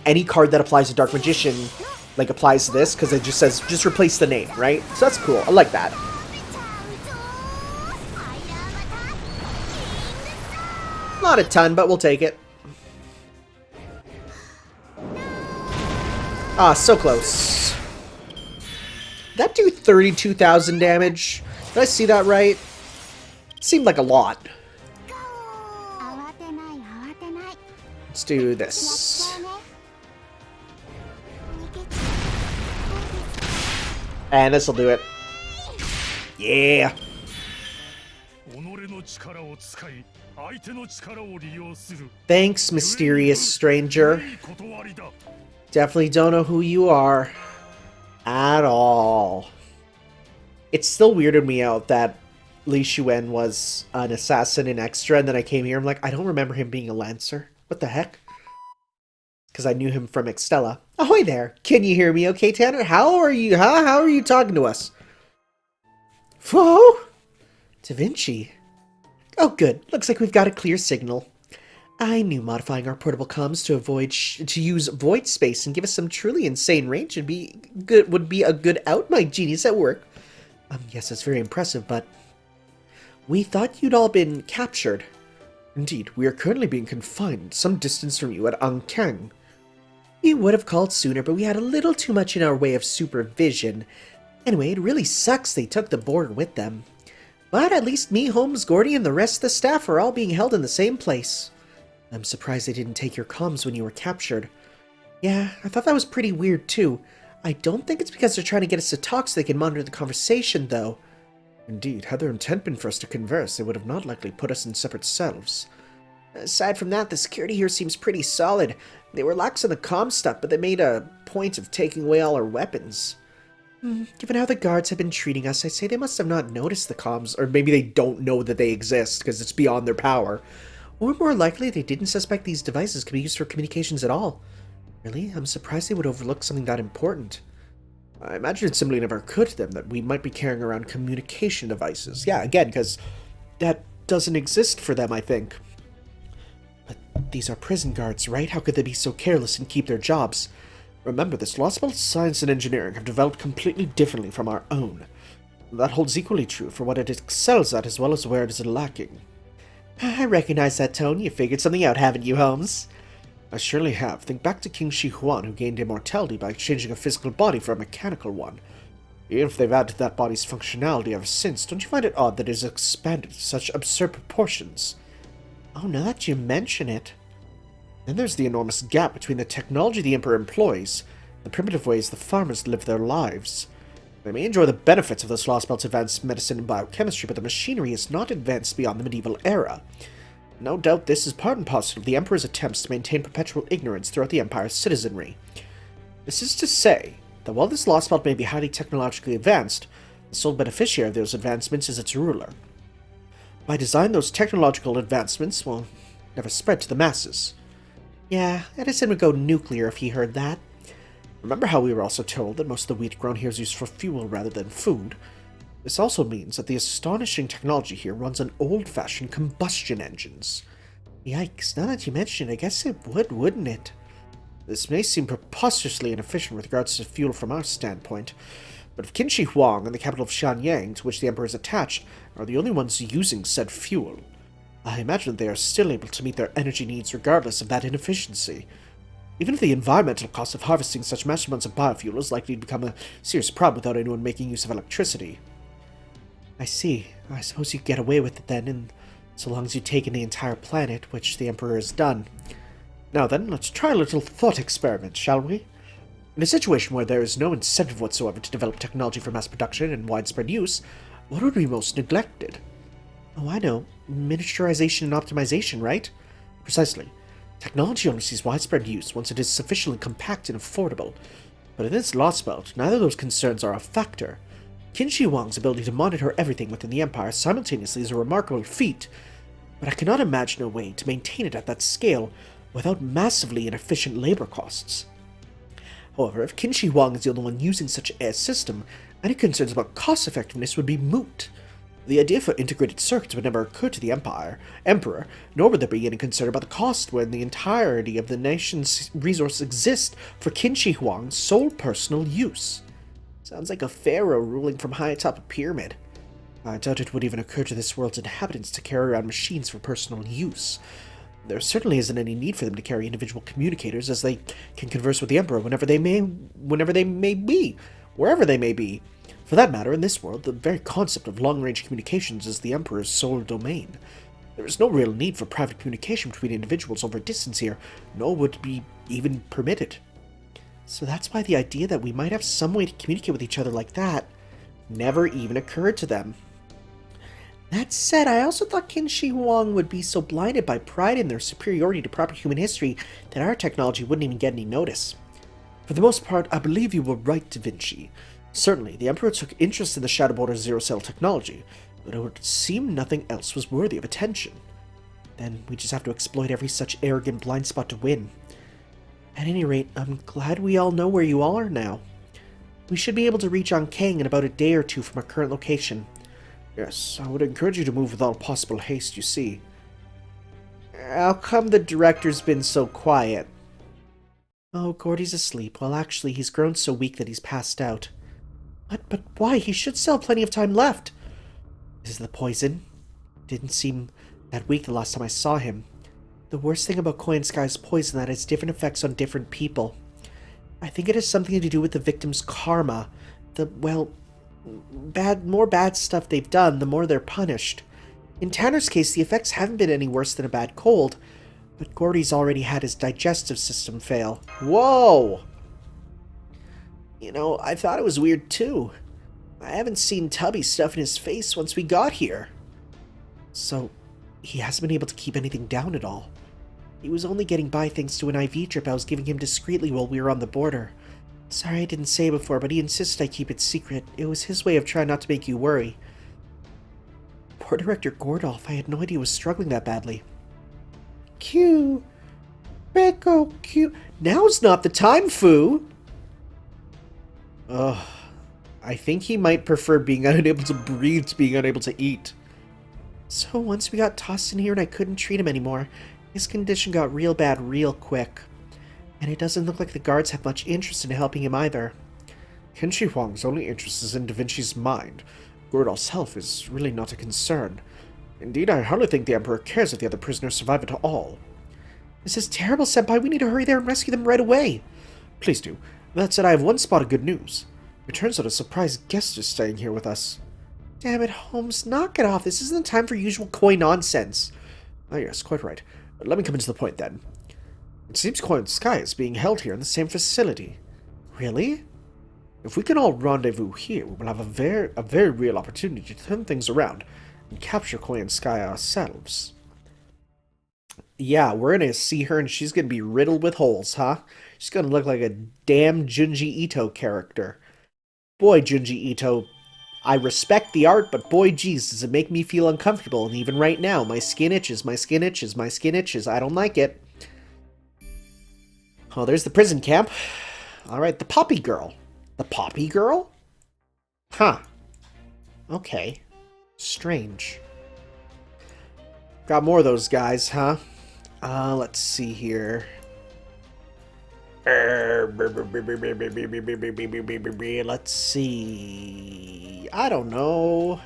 any card that applies to Dark Magician, like, applies to this, because it just says, just replace the name, right? So that's cool. I like that. Not a ton, but we'll take it. Ah, so close. That do 32,000 damage? Did I see that right? Seemed like a lot. Let's do this. And this'll do it. Yeah. Thanks, mysterious stranger. Definitely don't know who you are. At all. It still weirded me out that Li Xuan was an assassin in Extra, and then I came here, I'm like, I don't remember him being a Lancer. What the heck? Because I knew him from Extella. Ahoy there! Can you hear me okay, Tanner? How are you, huh? How are you talking to us? Whoa! Da Vinci. Oh, good. Looks like we've got a clear signal. I knew modifying our portable comms to use void space and give us some truly insane range would be a good out. My genius at work. Yes, that's very impressive, but we thought you'd all been captured. Indeed, we are currently being confined some distance from you at Ankang. We would have called sooner, but we had a little too much in our way of supervision. Anyway, it really sucks they took the board with them. But at least me, Holmes, Gordy, and the rest of the staff are all being held in the same place. I'm surprised they didn't take your comms when you were captured. Yeah, I thought that was pretty weird too. I don't think it's because they're trying to get us to talk so they can monitor the conversation, though. Indeed, had their intent been for us to converse, they would have not likely put us in separate cells. Aside from that, the security here seems pretty solid. They were lax on the comm stuff, but they made a point of taking away all our weapons. Given how the guards have been treating us, I say they must have not noticed the comms, or maybe they don't know that they exist because it's beyond their power. Or more likely, they didn't suspect these devices could be used for communications at all. Really? I'm surprised they would overlook something that important. I imagine it simply never occurred to them that we might be carrying around communication devices. Yeah, again, because that doesn't exist for them, I think. But these are prison guards, right? How could they be so careless and keep their jobs? Remember, this Lostbelt science and engineering have developed completely differently from our own. That holds equally true for what it excels at as well as where it is lacking. I recognize that tone. You figured something out, haven't you, Holmes? I surely have. Think back to King Shi Huang, who gained immortality by exchanging a physical body for a mechanical one. Even if they've added to that body's functionality ever since, don't you find it odd that it has expanded to such absurd proportions? Oh, now that you mention it. Then there's the enormous gap between the technology the Emperor employs and the primitive ways the farmers live their lives. They may enjoy the benefits of this Lostbelt's advanced medicine and biochemistry, but the machinery is not advanced beyond the medieval era. No doubt this is part and parcel of the Emperor's attempts to maintain perpetual ignorance throughout the Empire's citizenry. This is to say that while this Lostbelt may be highly technologically advanced, the sole beneficiary of those advancements is its ruler. By design, those technological advancements will never spread to the masses. Yeah, Edison would go nuclear if he heard that. Remember how we were also told that most of the wheat grown here is used for fuel rather than food? This also means that the astonishing technology here runs on old-fashioned combustion engines. Yikes, now that you mention it, I guess it would, wouldn't it? This may seem preposterously inefficient with regards to fuel from our standpoint, but if Qin Shi Huang and the capital of Shenyang, to which the Emperor is attached, are the only ones using said fuel, I imagine they are still able to meet their energy needs regardless of that inefficiency. Even if the environmental cost of harvesting such massive amounts of biofuel is likely to become a serious problem without anyone making use of electricity. I see. I suppose you get away with it then, and so long as you take in the entire planet, which the Emperor has done. Now then, let's try a little thought experiment, shall we? In a situation where there is no incentive whatsoever to develop technology for mass production and widespread use, what would be most neglected? Oh, I know. Miniaturization and optimization, right? Precisely. Technology only sees widespread use once it is sufficiently compact and affordable. But in this Lostbelt, neither of those concerns are a factor. Qin Shi Huang's ability to monitor everything within the Empire simultaneously is a remarkable feat, but I cannot imagine a way to maintain it at that scale without massively inefficient labor costs. However, if Qin Shi Huang is the only one using such a system, any concerns about cost effectiveness would be moot. The idea for integrated circuits would never occur to the Emperor, nor would there be any concern about the cost when the entirety of the nation's resources exist for Qin Shi Huang's sole personal use. Sounds like a pharaoh ruling from high atop a pyramid. I doubt it would even occur to this world's inhabitants to carry around machines for personal use. There certainly isn't any need for them to carry individual communicators, as they can converse with the Emperor whenever they may be, wherever they may be. For that matter, in this world, the very concept of long-range communications is the Emperor's sole domain. There is no real need for private communication between individuals over distance here, nor would it be even permitted. So that's why the idea that we might have some way to communicate with each other like that never even occurred to them. That said, I also thought Qin Huwang would be so blinded by pride in their superiority to proper human history that our technology wouldn't even get any notice. For the most part, I believe you were right, Da Vinci. Certainly, the Emperor took interest in the Shadow Border's zero-cell technology, but it would seem nothing else was worthy of attention. Then we just have to exploit every such arrogant blind spot to win. At any rate, I'm glad we all know where you all are now. We should be able to reach Kang in about a day or two from our current location. Yes, I would encourage you to move with all possible haste, you see. How come the director's been so quiet? Oh, Gordy's asleep. Well, actually, he's grown so weak that he's passed out. What? But why? He should still have plenty of time left. Is it the poison? Didn't seem that weak the last time I saw him. The worst thing about Koyanskaya's poison is that it has different effects on different people. I think it has something to do with the victim's karma. More bad stuff they've done, the more they're punished. In Tanner's case, the effects haven't been any worse than a bad cold, but Gordy's already had his digestive system fail. Whoa! You know, I thought it was weird too. I haven't seen Tubby stuffing his face once we got here. So, he hasn't been able to keep anything down at all. He was only getting by thanks to an IV drip I was giving him discreetly while we were on the border. Sorry I didn't say it before, but he insisted I keep it secret. It was his way of trying not to make you worry. Poor Director Gordolph, I had no idea he was struggling that badly. Q. Rico Q. Now's not the time, Foo! Ugh. I think he might prefer being unable to breathe to being unable to eat. So once we got tossed in here and I couldn't treat him anymore, his condition got real bad real quick. And it doesn't look like the guards have much interest in helping him either. Qin Huang's only interest is in Da Vinci's mind. Gordolph's health is really not a concern. Indeed, I hardly think the Emperor cares if the other prisoners survive at all. This is terrible, Senpai. We need to hurry there and rescue them right away. Please do. That said, I have one spot of good news. It turns out a surprise guest is staying here with us. Damn it, Holmes. Knock it off. This isn't the time for usual coy nonsense. Ah, yes, quite right. Let me come to the point, then. It seems Koyanskaya is being held here in the same facility. Really? If we can all rendezvous here, we will have a very real opportunity to turn things around and capture Koyanskaya ourselves. Yeah, we're gonna see her and she's gonna be riddled with holes, huh? She's gonna look like a damn Junji Ito character. Boy, Junji Ito, I respect the art, but boy, geez, does it make me feel uncomfortable. And even right now, my skin itches, my skin itches, my skin itches. I don't like it. Oh, there's the prison camp. Alright, the Poppy Girl. The Poppy Girl? Huh. Okay. Strange. Got more of those guys, huh? Let's see here. Let's see. I don't know.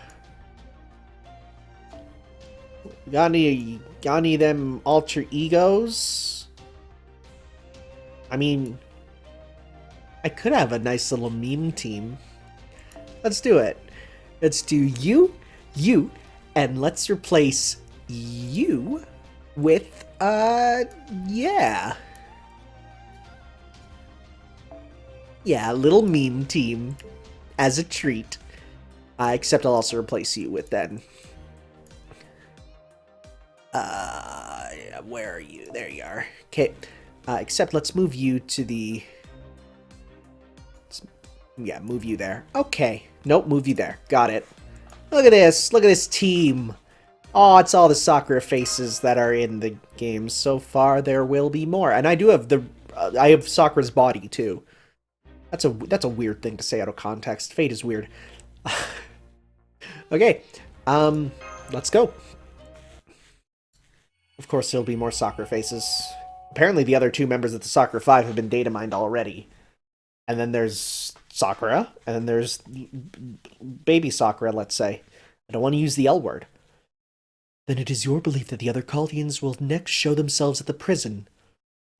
Got any of them alter egos? I mean, I could have a nice little meme team. Let's do it. Let's do you, and let's replace you with, yeah. Yeah, little meme team as a treat. Except I'll also replace you with then. Where are you? There you are. Okay. Except let's move you to the... Yeah, move you there. Okay. Nope, move you there. Got it. Look at this. Look at this team. Oh, it's all the Sakura faces that are in the game so far. There will be more. And I do have the... I have Sakura's body, too. That's a weird thing to say out of context. Fate is weird. Okay. Let's go. Of course, there'll be more Sakura faces. Apparently, the other two members of the Sakura 5 have been data mined already. And then there's Sakura, and then there's baby Sakura, let's say. I don't want to use the L word. Then it is your belief that the other Chaldeans will next show themselves at the prison.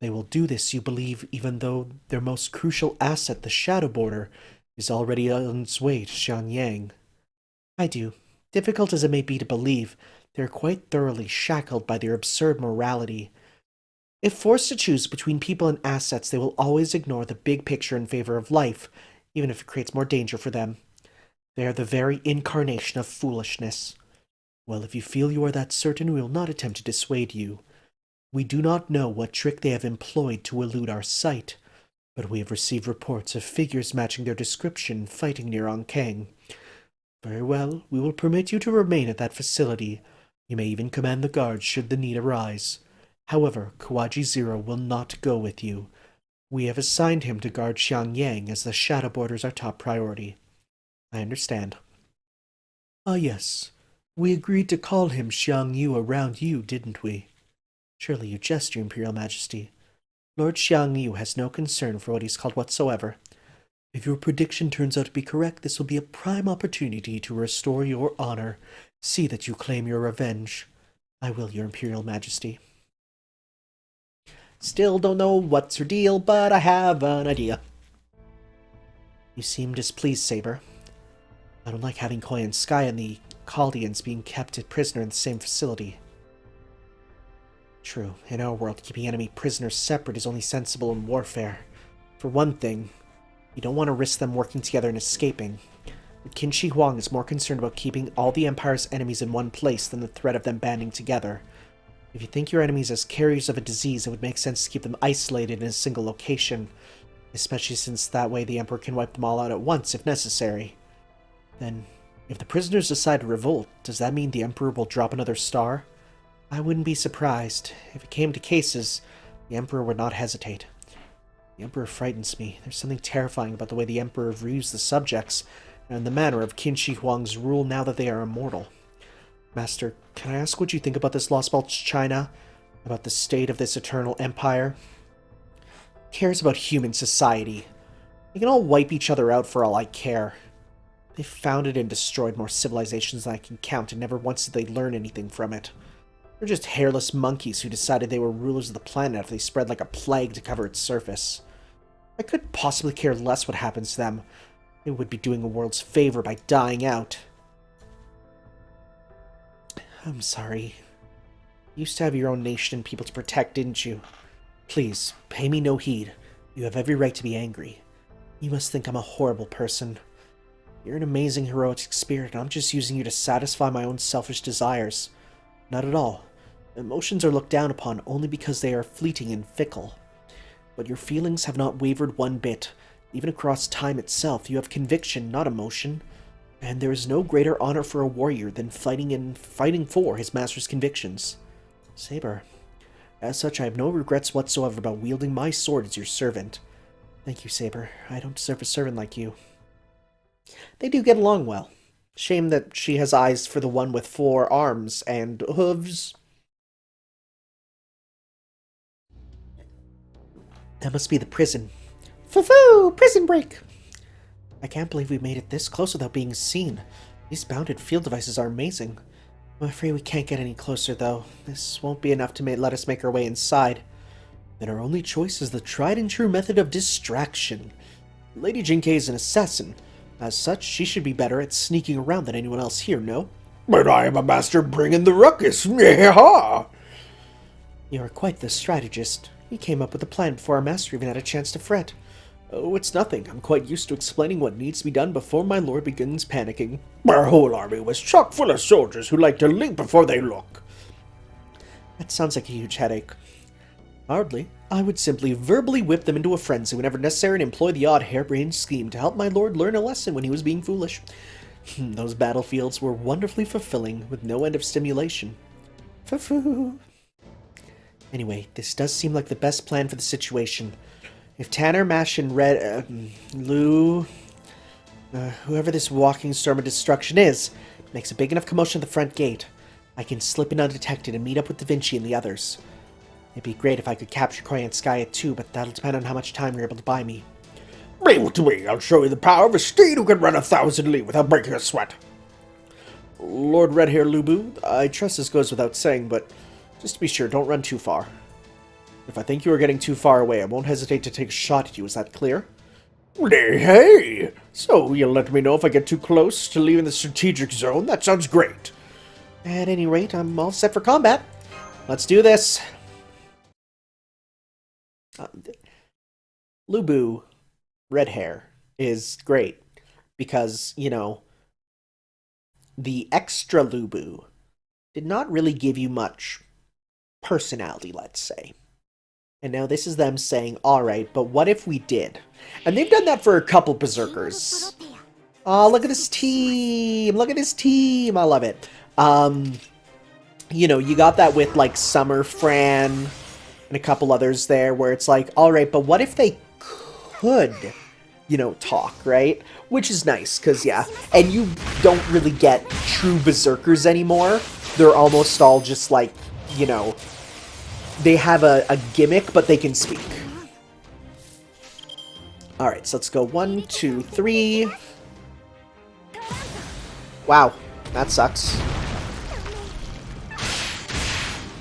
They will do this, you believe, even though their most crucial asset, the Shadow Border, is already on its way to Xianyang. I do. Difficult as it may be to believe, they are quite thoroughly shackled by their absurd morality. If forced to choose between people and assets, they will always ignore the big picture in favor of life, even if it creates more danger for them. They are the very incarnation of foolishness. Well, if you feel you are that certain, we will not attempt to dissuade you. We do not know what trick they have employed to elude our sight, but we have received reports of figures matching their description fighting near Ankang. Very well, we will permit you to remain at that facility. You may even command the guards should the need arise. However, Kawaji Zero will not go with you. We have assigned him to guard Xiangyang as the shadow border is our top priority. I understand. Ah, yes. We agreed to call him Xiang Yu around you, didn't we? Surely you jest, your Imperial Majesty. Lord Xiang Yu has no concern for what he's called whatsoever. If your prediction turns out to be correct, this will be a prime opportunity to restore your honor. See that you claim your revenge. I will, your Imperial Majesty. Still don't know what's her deal, but I have an idea. You seem displeased, Saber. I don't like having Koyanskaya and the Chaldeans being kept a prisoner in the same facility. True, in our world, keeping enemy prisoners separate is only sensible in warfare. For one thing, you don't want to risk them working together and escaping. But Qin Huwang is more concerned about keeping all the Empire's enemies in one place than the threat of them banding together. If you think your enemies as carriers of a disease, it would make sense to keep them isolated in a single location, especially since that way the Emperor can wipe them all out at once if necessary. Then, if the prisoners decide to revolt, does that mean the Emperor will drop another star? I wouldn't be surprised. If it came to cases, the Emperor would not hesitate. The Emperor frightens me. There's something terrifying about the way the Emperor views the subjects, and the manner of Qin Shi Huang's rule now that they are immortal. Master, can I ask what you think about this Lostbelt China? About the state of this eternal empire? Who cares about human society? They can all wipe each other out for all I care. They founded and destroyed more civilizations than I can count, and never once did they learn anything from it. They're just hairless monkeys who decided they were rulers of the planet after they spread like a plague to cover its surface. I could possibly care less what happens to them. They would be doing the world's favor by dying out. I'm sorry. You used to have your own nation and people to protect, didn't you? Please, pay me no heed. You have every right to be angry. You must think I'm a horrible person. You're an amazing heroic spirit, and I'm just using you to satisfy my own selfish desires. Not at all. Emotions are looked down upon only because they are fleeting and fickle. But your feelings have not wavered one bit. Even across time itself, you have conviction, not emotion. And there is no greater honor for a warrior than fighting for his master's convictions. Saber, as such, I have no regrets whatsoever about wielding my sword as your servant. Thank you, Saber. I don't deserve a servant like you. They do get along well. Shame that she has eyes for the one with 4 arms and hooves. That must be the prison. Foo-foo! Prison break! I can't believe we made it this close without being seen. These mounted field devices are amazing. I'm afraid we can't get any closer, though. This won't be enough to let us make our way inside. Then our only choice is the tried-and-true method of distraction. Lady Jinkei is an assassin. As such, she should be better at sneaking around than anyone else here, no? But I am a master bringing the ruckus. Yeehaw! You are quite the strategist. You came up with a plan before our master even had a chance to fret. Oh, it's nothing. I'm quite used to explaining what needs to be done before my lord begins panicking. Our whole army was chock full of soldiers who like to leap before they look. That sounds like a huge headache. Hardly. I would simply verbally whip them into a frenzy whenever necessary and employ the odd harebrained scheme to help my lord learn a lesson when he was being foolish. Those battlefields were wonderfully fulfilling, with no end of stimulation. Foo-foo. Anyway, this does seem like the best plan for the situation. If Tanner, Mash, and Lou, whoever this walking storm of destruction is, makes a big enough commotion at the front gate, I can slip in undetected and meet up with Da Vinci and the others. It'd be great if I could capture Koyanskaya too, but that'll depend on how much time you're able to buy me. Leave it to me. I'll show you the power of a steed who can run 1,000 li without breaking a sweat. Lord Redhair Lubu, I trust this goes without saying, but just to be sure, don't run too far. If I think you are getting too far away, I won't hesitate to take a shot at you. Is that clear? Hey! So you'll let me know if I get too close to leaving the strategic zone? That sounds great. At any rate, I'm all set for combat. Let's do this. Lubu, red hair, is great because, you know, the extra Lubu did not really give you much personality, let's say. And now this is them saying, alright, but what if we did? And they've done that for a couple berserkers. Oh, look at his team! Look at his team! I love it. You know, you got that with, like, Summer Fran and a couple others there, where it's like, alright, but what if they could, you know, talk, right? Which is nice, because, yeah. And you don't really get true berserkers anymore. They're almost all just, like, you know, they have a gimmick, but they can speak. Alright, so let's go 1, 2, 3. Wow, that sucks.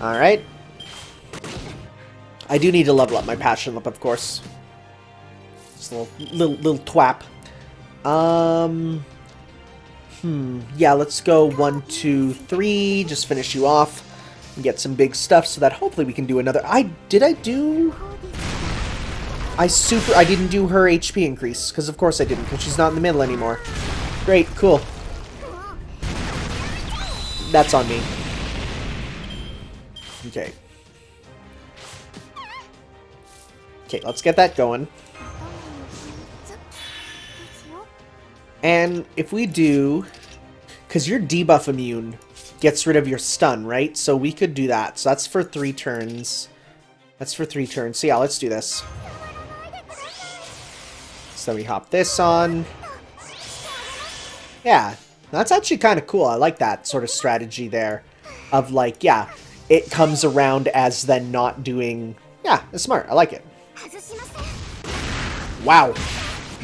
Alright. I do need to level up my passion up, of course. Just a little twap. Yeah, let's go 1, 2, 3. Just finish you off. And get some big stuff so that hopefully we can do another. I didn't do her HP increase, because of course I didn't, because she's not in the middle anymore. Great, cool. That's on me. Okay. Okay, let's get that going. And if we do, because your debuff immune gets rid of your stun, right? So we could do that. So that's for 3 turns. That's for 3 turns. So yeah, let's do this. So we hop this on. Yeah, that's actually kind of cool. I like that sort of strategy there. Of like, yeah, it comes around as then not doing... Yeah, it's smart. I like it. Wow.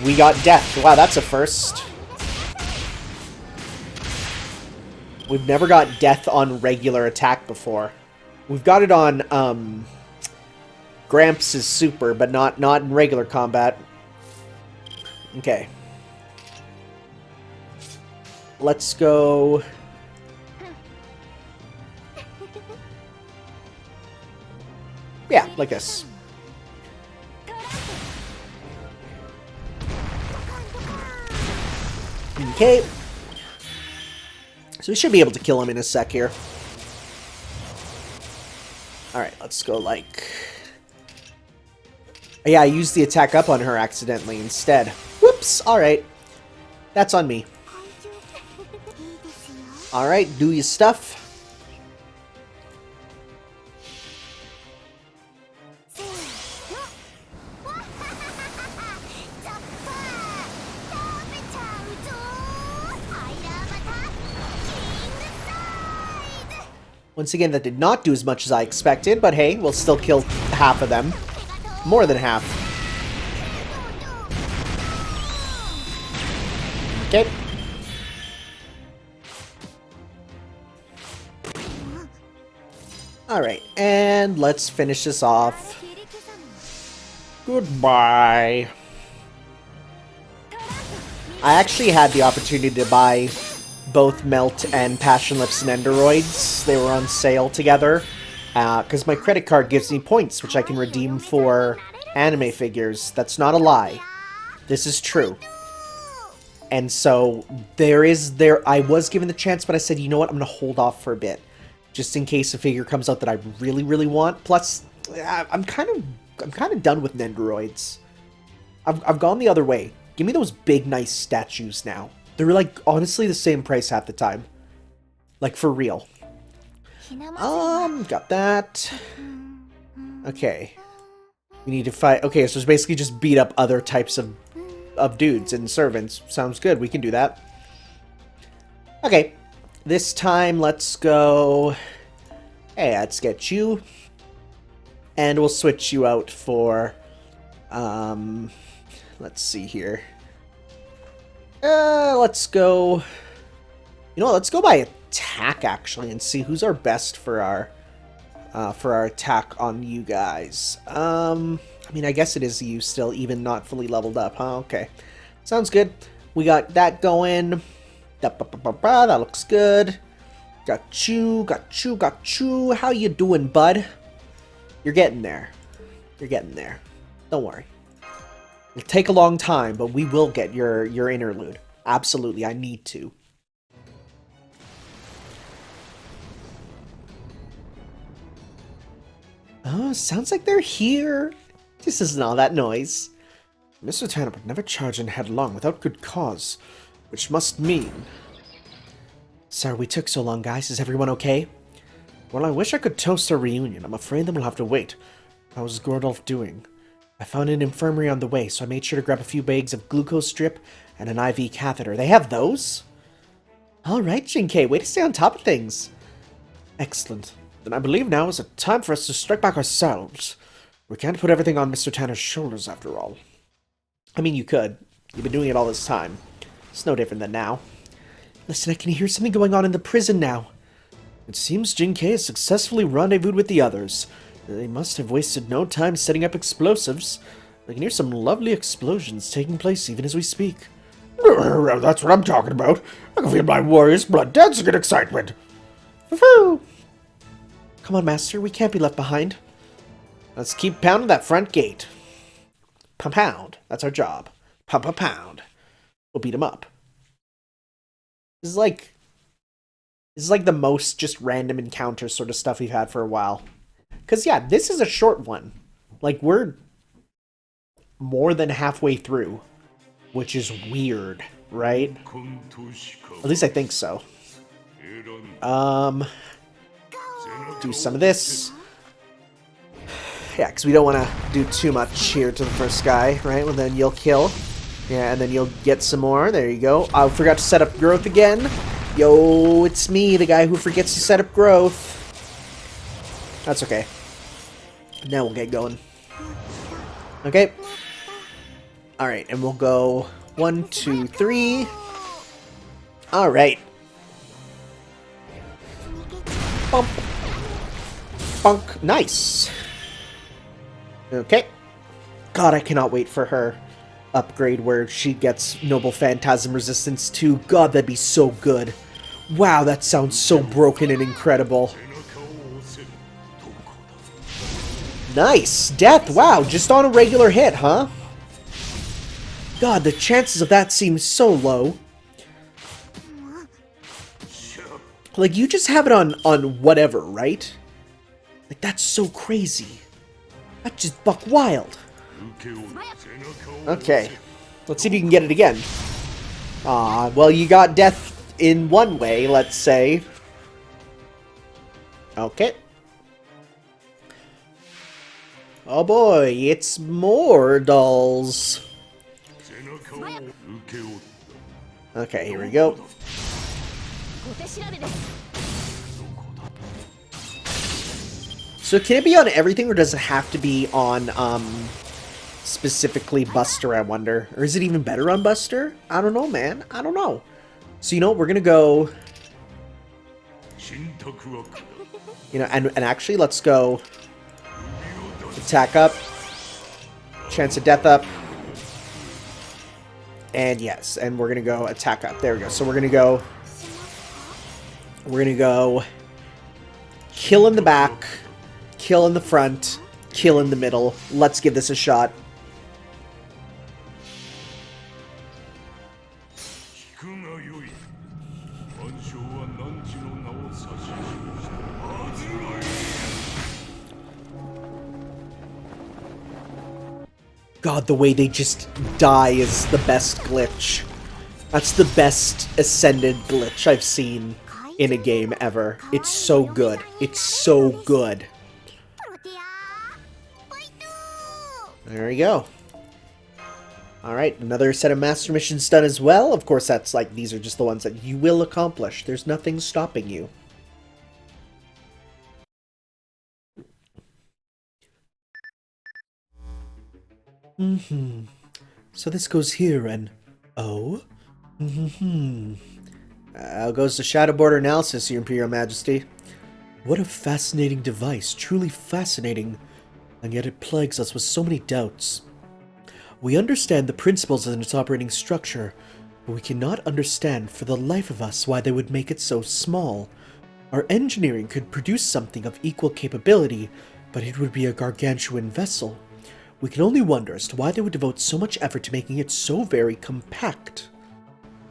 We got death. Wow, that's a first. We've never got death on regular attack before. We've got it on Gramps' super, but not in regular combat. Okay. Let's go... Yeah, like this. Okay. So we should be able to kill him in a sec here. Alright, let's go like... Yeah, I used the attack up on her accidentally instead. Whoops! Alright. That's on me. Alright, do your stuff. Once again, that did not do as much as I expected, but hey, we'll still kill half of them. More than half. Okay. Alright, and let's finish this off. Goodbye. I actually had the opportunity to buy both Melt and Passion Lips and Enderoids. They were on sale together. Because my credit card gives me points, which I can redeem for anime figures. That's not a lie. This is true. And so, I was given the chance, but I said, you know what, I'm going to hold off for a bit. Just in case a figure comes out that I really, really want. Plus, I'm kind of done with Nendoroids. I've gone the other way. Give me those big, nice statues now. They're, like, honestly the same price half the time. Like, for real. Got that. Okay. We need to fight... Okay, so it's basically just beat up other types of dudes and servants. Sounds good. We can do that. Okay. This time, let's go... Hey, let's get you. And we'll switch you out for... Let's see here. Let's go... You know what, let's go by attack, actually, and see who's our best for our attack on you guys. I mean, I guess it is you still, even not fully leveled up, huh? Okay. Sounds good. We got that going. That looks good. Got you. How you doing, bud? You're getting there. You're getting there. Don't worry. It'll take a long time, but we will get your interlude. Absolutely, I need to. Oh, sounds like they're here. This isn't all that noise. Mr. Tanner would never charge in headlong without good cause, which must mean... Sorry we took so long, guys. Is everyone okay? Well, I wish I could toast our reunion. I'm afraid then we'll have to wait. How's Gordolf doing? I found an infirmary on the way, so I made sure to grab a few bags of glucose drip and an IV catheter. They have those? Alright, Jinkei, way to stay on top of things. Excellent. Then I believe now is a time for us to strike back ourselves. We can't put everything on Mr. Tanner's shoulders, after all. I mean, you could. You've been doing it all this time. It's no different than now. Listen, I can hear something going on in the prison now. It seems Jinkei has successfully rendezvoused with the others. They must have wasted no time setting up explosives. I can hear some lovely explosions taking place even as we speak. That's what I'm talking about. I can feel my warrior's blood dancing in excitement. Woohoo! Come on, Master, we can't be left behind. Let's keep pounding that front gate. Pound. That's our job. Pound. We'll beat him up. This is like the most just random encounter sort of stuff we've had for a while. Because, yeah, this is a short one. Like, we're more than halfway through. Which is weird, right? At least I think so. Do some of this. Yeah, because we don't want to do too much here to the first guy, right? Well, then you'll kill. Yeah, and then you'll get some more. There you go. I forgot to set up growth again. Yo, it's me, the guy who forgets to set up growth. That's okay. Now we'll get going. Okay. Alright, and we'll go 1, 2, 3. Alright. Bump. Bunk. Nice. Okay. God, I cannot wait for her upgrade where she gets Noble Phantasm Resistance 2. God, that'd be so good. Wow, that sounds so broken and incredible. Nice! Death! Wow, just on a regular hit, huh? God, the chances of that seem so low. Like, you just have it on whatever, right? Like, that's so crazy. That's just buck wild. Okay. Let's see if you can get it again. Well, you got death in one way, let's say. Okay. Oh boy, it's more dolls. Okay, here we go. So can it be on everything, or does it have to be on, specifically Buster, I wonder? Or is it even better on Buster? I don't know, man. I don't know. So, you know, we're gonna go... You know, and actually, let's go... Attack up. Chance of death up. And yes, and we're gonna go attack up. There we go. So we're gonna go... We're gonna go... Kill in the back. Kill in the front. Kill in the middle. Let's give this a shot. God, the way they just die is the best glitch. That's the best Ascended glitch I've seen in a game ever. It's so good. It's so good. There we go. Alright, another set of master missions done as well. Of course, that's like, these are just the ones that you will accomplish. There's nothing stopping you. So this goes here and... Oh? Goes to Shadow Border Analysis, Your Imperial Majesty. What a fascinating device. Truly fascinating. And yet it plagues us with so many doubts. We understand the principles in its operating structure, but we cannot understand for the life of us why they would make it so small. Our engineering could produce something of equal capability, but it would be a gargantuan vessel. We can only wonder as to why they would devote so much effort to making it so very compact.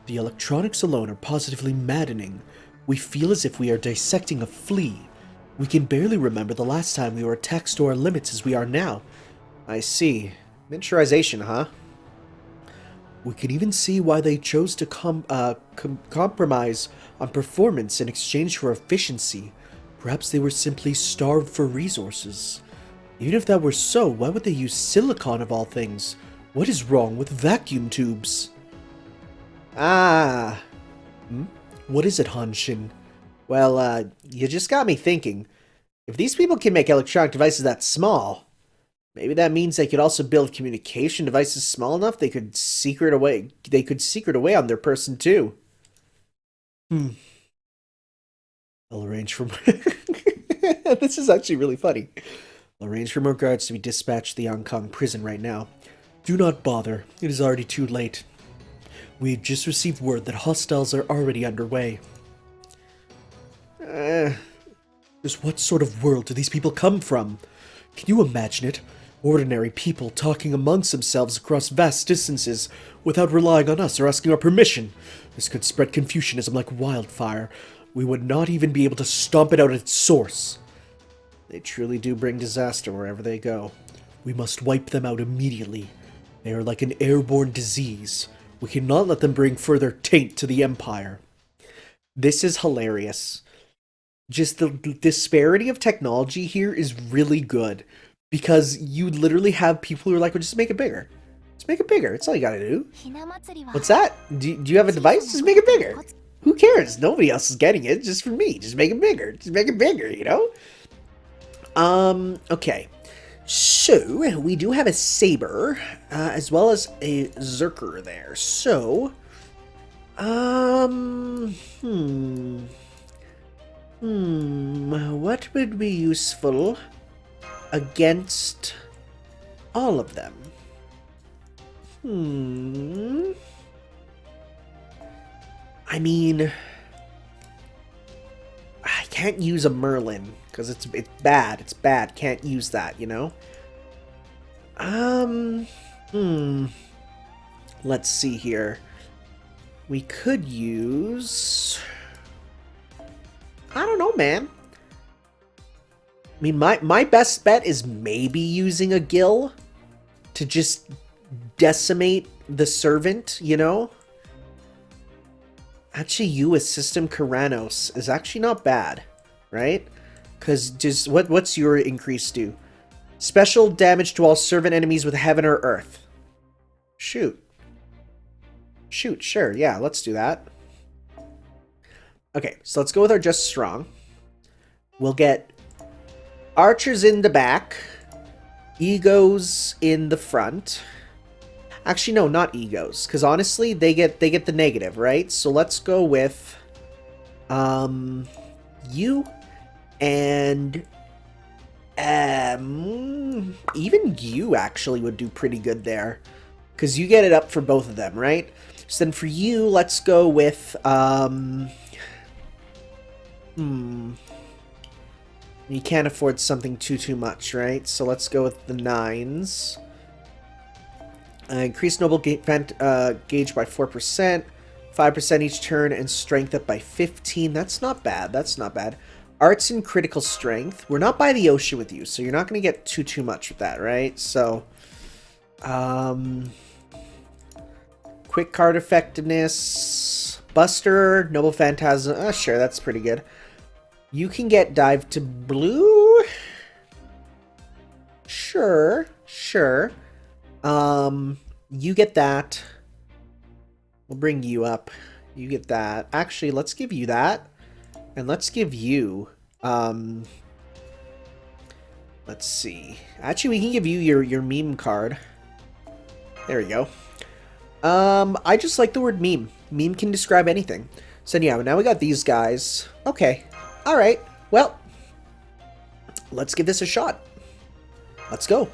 The electronics alone are positively maddening. We feel as if we are dissecting a flea. We can barely remember the last time we were taxed to our limits as we are now. I see. Miniaturization, huh? We can even see why they chose to compromise on performance in exchange for efficiency. Perhaps they were simply starved for resources. Even if that were so, why would they use silicon of all things? What is wrong with vacuum tubes? Ah. What is it, Hanshin? Well, you just got me thinking. If these people can make electronic devices that small, maybe that means they could also build communication devices small enough they could secret away. They could secret away on their person too. I'll arrange for. This is actually really funny. I'll arrange for more guards to be dispatched to the Hong Kong prison right now. Do not bother. It is already too late. We've just received word that hostiles are already underway. Just what sort of world do these people come from? Can you imagine it? Ordinary people talking amongst themselves across vast distances without relying on us or asking our permission. This could spread confusionism like wildfire. We would not even be able to stomp it out at its source. They truly do bring disaster wherever they go. We must wipe them out immediately. They are like an airborne disease. We cannot let them bring further taint to the Empire. This is hilarious. Just the disparity of technology here is really good. Because you literally have people who are like, well, just make it bigger. Just make it bigger. That's all you gotta do. What's that? Do you have a device? Just make it bigger. Who cares? Nobody else is getting it. Just for me. Just make it bigger. Just make it bigger, you know? Okay. So, we do have a saber, as well as a zerker there. So, what would be useful against all of them? I mean, I can't use a Merlin because it's bad. It's bad. Can't use that, you know? Let's see here. We could use, I don't know, man. I mean, my best bet is maybe using a Gill to just decimate the servant, you know? Actually, you with System Karanos is actually not bad, right? Because just what's your increase do? Special damage to all servant enemies with heaven or earth. Shoot. Shoot, sure, yeah, let's do that. Okay, so let's go with our Just Strong. We'll get archers in the back, egos in the front. Actually, no, not egos, because honestly, they get the negative, right? So let's go with you and even you actually would do pretty good there, because you get it up for both of them, right? So then for you, let's go with you can't afford something too much, right? So let's go with the 9s. Increase noble gauge by 4%, 5% each turn, and strength up by 15. That's not bad. That's not bad. Arts and critical strength. We're not by the ocean with you, so you're not going to get too much with that, right? So, quick card effectiveness, Buster, Noble Phantasm. Sure, that's pretty good. You can get dive to blue. Sure. You get that. We'll bring you up. You get that. Actually, let's give you that. And let's give you, let's see. Actually, we can give you your meme card. There we go. I just like the word meme. Meme can describe anything. So yeah, now we got these guys. Okay. Alright. Well, let's give this a shot. Let's go.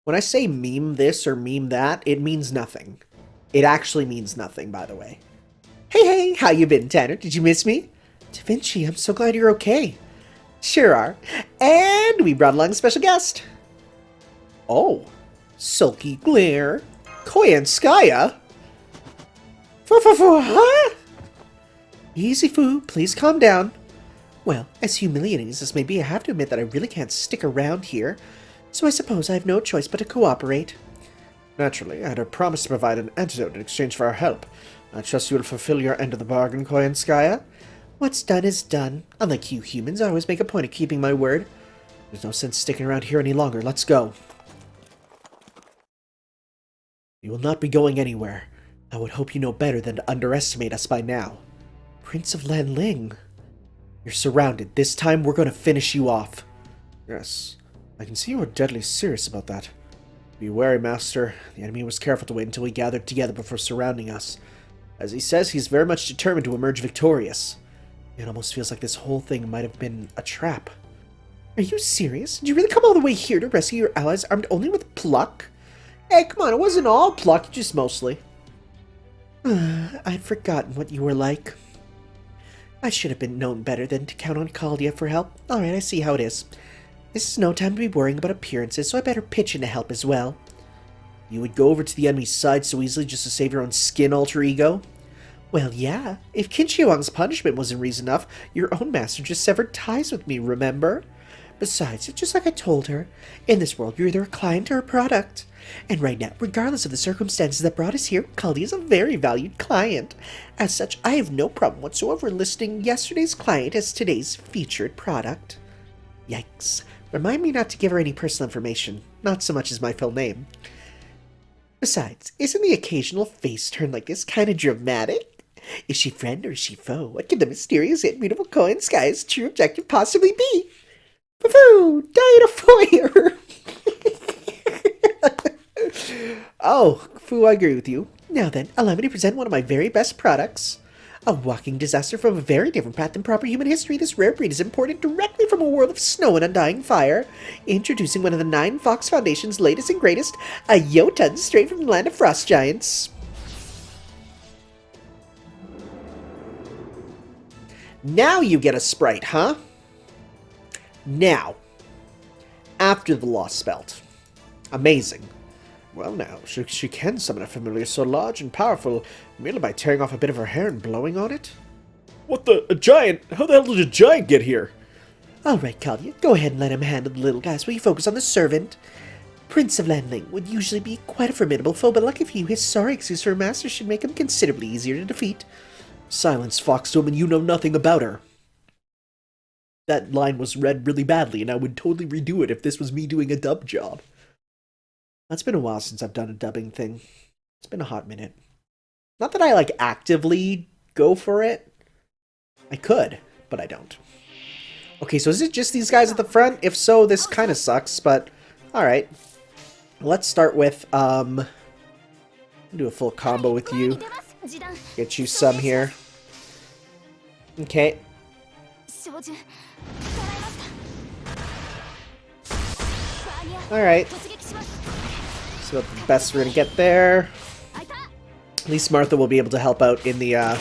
When I say meme this or meme that, it means nothing. It actually means nothing, by the way. Hey, how you been, Tanner? Did you miss me? Da Vinci, I'm so glad you're okay. Sure are. And we brought along a special guest. Oh, Sulky Glare. Koyanskaya? Huh? Easy, Foo. Please calm down. Well, as humiliating as this may be, I have to admit that I really can't stick around here, so I suppose I have no choice but to cooperate. Naturally, I had promised to provide an antidote in exchange for our help. I trust you will fulfill your end of the bargain, Koyanskaya. What's done is done. Unlike you humans, I always make a point of keeping my word. There's no sense sticking around here any longer. Let's go. You will not be going anywhere. I would hope you know better than to underestimate us by now. Prince of Lanling. You're surrounded. This time we're going to finish you off. Yes, I can see you are deadly serious about that. Be wary, Master. The enemy was careful to wait until we gathered together before surrounding us. As he says, he's very much determined to emerge victorious. It almost feels like this whole thing might have been a trap. Are you serious? Did you really come all the way here to rescue your allies armed only with pluck? Hey, come on, it wasn't all pluck, just mostly. I'd forgotten what you were like. I should have been known better than to count on Caldia for help. Alright, I see how it is. This is no time to be worrying about appearances, so I better pitch in to help as well. You would go over to the enemy's side so easily just to save your own skin, alter ego? Well, yeah. If Huwang's punishment wasn't reason enough, your own master just severed ties with me, remember? Besides, just like I told her, in this world you're either a client or a product. And right now, regardless of the circumstances that brought us here, Caldi is a very valued client. As such, I have no problem whatsoever listing yesterday's client as today's featured product. Yikes. Remind me not to give her any personal information, not so much as my full name. Besides, isn't the occasional face turn like this kind of dramatic? Is she friend or is she foe? What could the mysterious yet beautiful Koyanskaya's true objective possibly be? Boo-foo! Die in a foyer! Oh, Fu, I agree with you. Now then, allow me to present one of my very best products. A walking disaster from a very different path than proper human history, this rare breed is imported directly from a world of snow and undying fire. Introducing one of the 9 Fox Foundation's latest and greatest, a Jotun straight from the land of frost giants. Now you get a sprite, huh? Now, after the Lostbelt. Amazing. Well now, she can summon a familiar so large and powerful merely by tearing off a bit of her hair and blowing on it? What the? A giant? How the hell did a giant get here? Alright, Caldia, go ahead and let him handle the little guys while you focus on the servant. Prince of Lanling would usually be quite a formidable foe, but lucky for you, his sorry excuse for a master should make him considerably easier to defeat. Silence, Foxwoman, you know nothing about her. That line was read really badly, and I would totally redo it if this was me doing a dub job. It's been a while since I've done a dubbing thing. It's been a hot minute. Not that I, like, actively go for it. I could, but I don't. Okay, so is it just these guys at the front? If so, this kind of sucks, but alright. Let's start with, do a full combo with you. Get you some here. Okay. Alright. So the best we're gonna get there. At least Martha will be able to help out in the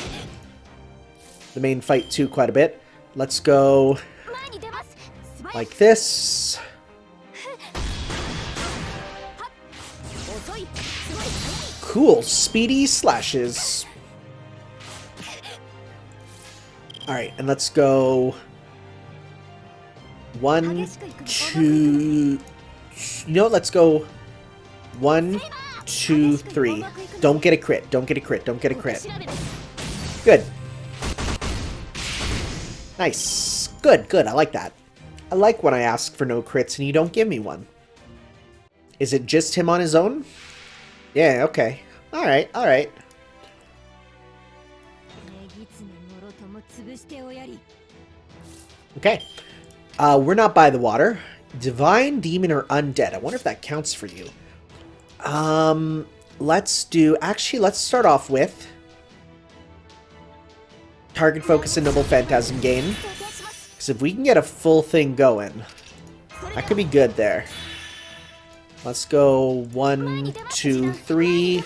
main fight too quite a bit. Let's go like this. Cool, speedy slashes. Alright, and let's go 1, 2... You know what, let's go 1, 2, 3. Don't get a crit, don't get a crit, don't get a crit. Good. Nice. Good, good, I like that. I like when I ask for no crits and you don't give me one. Is it just him on his own? Yeah, okay. Alright, alright. Okay. We're not by the water. Divine, demon, or undead. I wonder if that counts for you. Let's do... Actually, let's start off with... Target focus and noble phantasm gain. Because if we can get a full thing going, that could be good there. Let's go 1, 2, 3.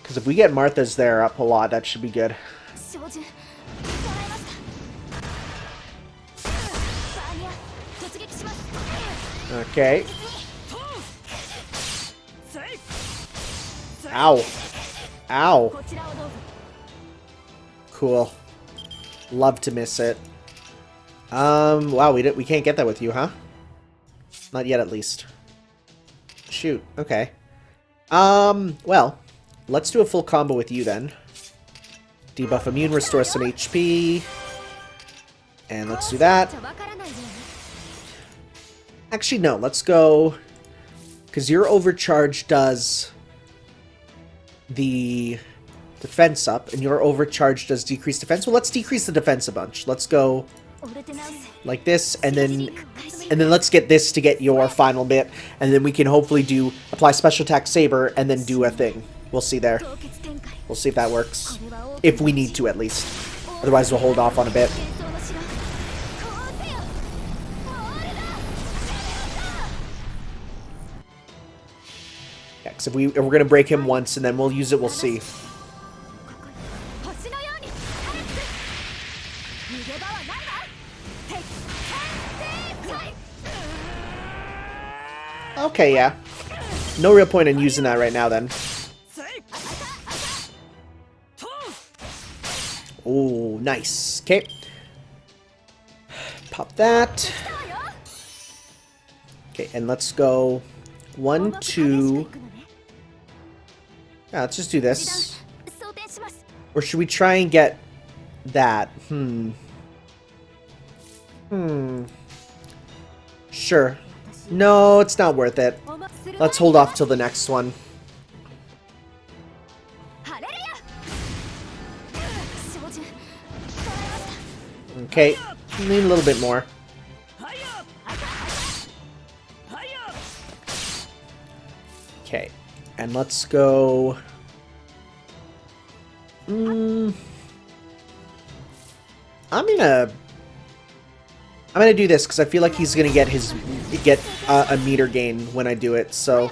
Because if we get Martha's there up a lot, that should be good. Okay. Ow. Ow. Cool. Love to miss it. Wow, we can't get that with you, huh? Not yet, at least. Shoot, okay. Well, let's do a full combo with you then. Debuff immune, restore some HP. And let's do that. Actually, no, let's go... Because your overcharge does the defense up, and your overcharge does decrease defense. Well, let's decrease the defense a bunch. Let's go like this, and then let's get this to get your final bit, and then we can hopefully do apply special attack saber, and then do a thing. We'll see there. We'll see if that works. If we need to, at least. Otherwise, we'll hold off on a bit. Yeah, because if we're going to break him once, and then we'll use it, we'll see. Okay, yeah. No real point in using that right now, then. Oh, nice. Okay. Pop that. Okay, and let's go 1, 2... Yeah, let's just do this. Or should we try and get that? Sure. No, it's not worth it. Let's hold off till the next one. Okay, need a little bit more. Okay, and let's go... I'm gonna do this because I feel like he's gonna get a meter gain when I do it. So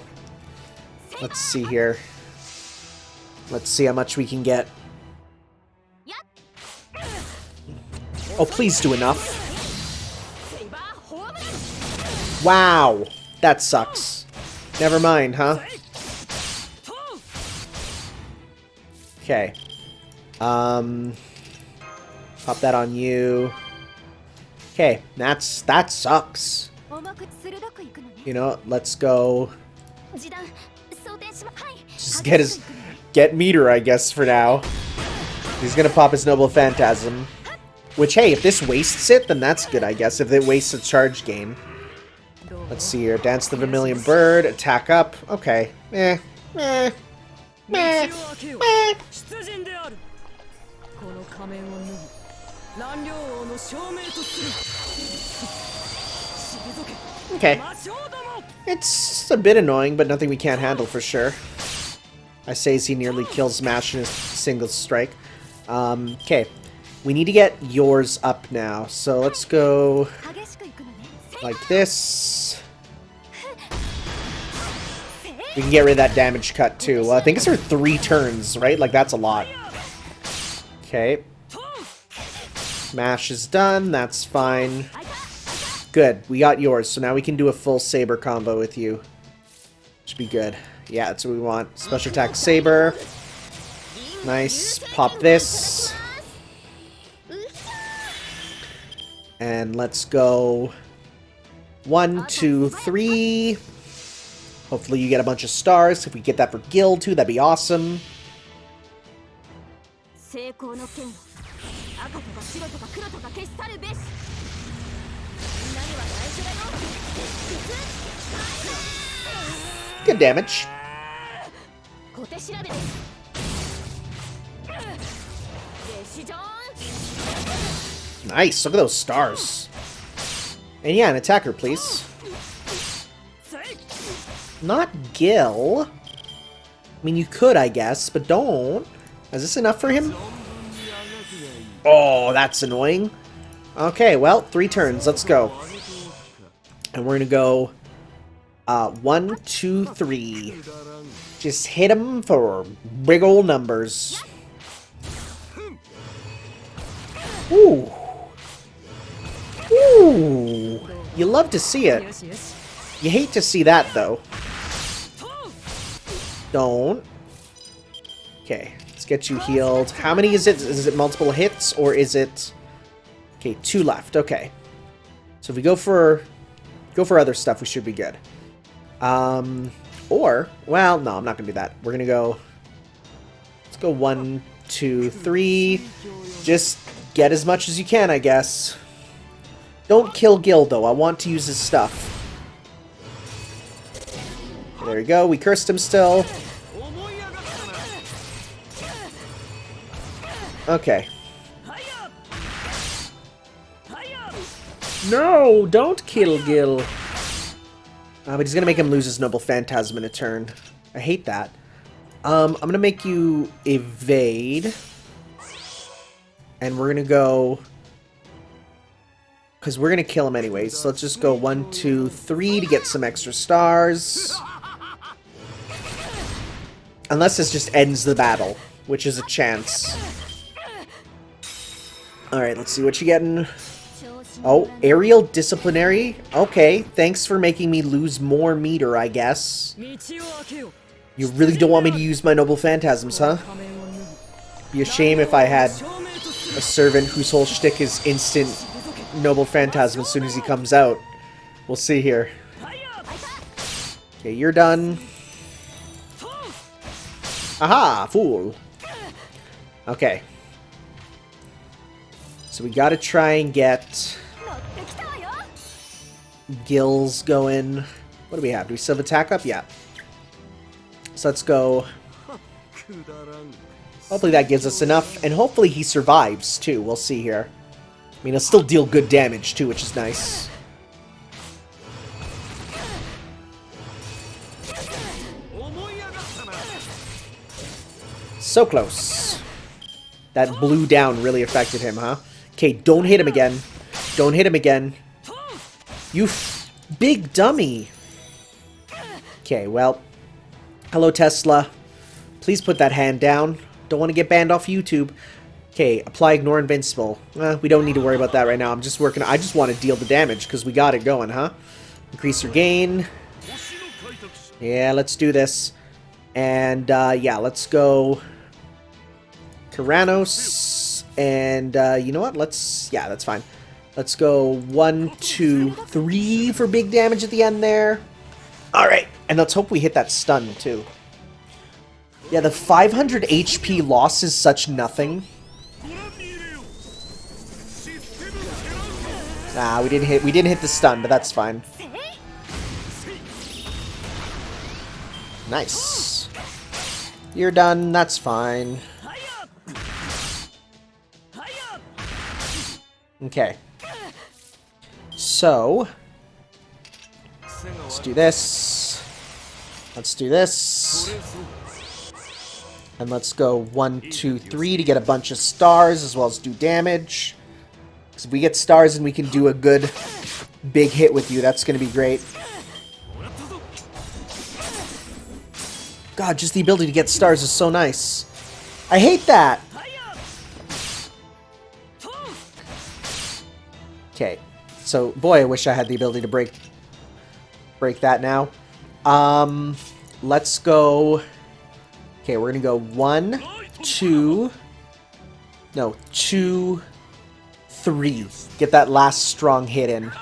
let's see here. Let's see how much we can get. Oh, please do enough. Wow, that sucks. Never mind, huh? Okay. Pop that on you. Okay, that sucks. You know, let's go. Just get Meteor, I guess, for now. He's gonna pop his Noble Phantasm. Which, hey, if this wastes it, then that's good, I guess. If it wastes a charge gain. Let's see here. Dance the Vermilion Bird. Attack up. Okay. Okay. It's a bit annoying, but nothing we can't handle for sure. I say as he nearly kills Smash in a single strike. Okay. We need to get yours up now. So let's go like this. We can get rid of that damage cut too. Well, I think it's for 3 turns, right? Like, that's a lot. Okay. Smash is done. That's fine. Good. We got yours. So now we can do a full saber combo with you. Should be good. Yeah, that's what we want. Special attack saber. Nice. Pop this. And let's go 1, 2, 3. Hopefully you get a bunch of stars. If we get that for Gil too, that'd be awesome. Good damage. Nice, look at those stars. And yeah, an attacker, please. Not Gil. I mean, you could, I guess, but don't. Is this enough for him? Oh, that's annoying. Okay, well, 3 turns. Let's go. And we're gonna go 1, 2, 3. Just hit him for big old numbers. Ooh. Ooh. You love to see it. You hate to see that, though. Don't. Okay, let's get you healed. How many is it? Is it multiple hits, or is it... Okay, 2 left. Okay. So if we go for other stuff, we should be good. Or, well, no, I'm not gonna do that. We're gonna go, let's go 1, 2, 3. Just get as much as you can, I guess. Don't kill Gil, though. I want to use his stuff. There we go. We cursed him still. Okay. No, don't kill Gil. But he's gonna make him lose his Noble Phantasm in a turn. I hate that. I'm gonna make you evade. And we're gonna go... because we're gonna kill him anyways. So let's just go 1, 2, 3 to get some extra stars. Unless this just ends the battle, which is a chance. Alright, let's see what you're getting. Oh, aerial disciplinary? Okay, thanks for making me lose more meter, I guess. You really don't want me to use my Noble Phantasms, huh? Be a shame if I had a servant whose whole shtick is instant Noble Phantasm as soon as he comes out. We'll see here. Okay, you're done. Aha! Fool! Okay. So we gotta try and get Gills going. What do we have? Do we still have attack up? Yeah. So let's go. Hopefully that gives us enough, and hopefully he survives too. We'll see here. I mean, he'll still deal good damage too, which is nice. So close. That blue down really affected him, huh? Okay, don't hit him again. Don't hit him again. You big dummy. Okay, well. Hello, Tesla. Please put that hand down. Don't want to get banned off YouTube. Okay, apply Ignore Invincible. We don't need to worry about that right now. I'm just working. I just want to deal the damage because we got it going, huh? Increase your gain. Yeah, let's do this. And, yeah, let's go Karanos. And, you know what? Yeah, that's fine. Let's go 1, 2, 3 for big damage at the end there. Alright, and let's hope we hit that stun, too. Yeah, the 500 HP loss is such nothing. Nah, we didn't hit the stun, but that's fine. Nice. You're done, that's fine. Okay. So, let's do this. Let's do this. And let's go 1, 2, 3 to get a bunch of stars as well as do damage. Because if we get stars and we can do a good big hit with you, that's going to be great. God, just the ability to get stars is so nice. I hate that! Okay, so boy, I wish I had the ability to break that now. Let's go. Okay, we're gonna go 1, 2. No, 2, 3. Get that last strong hit in.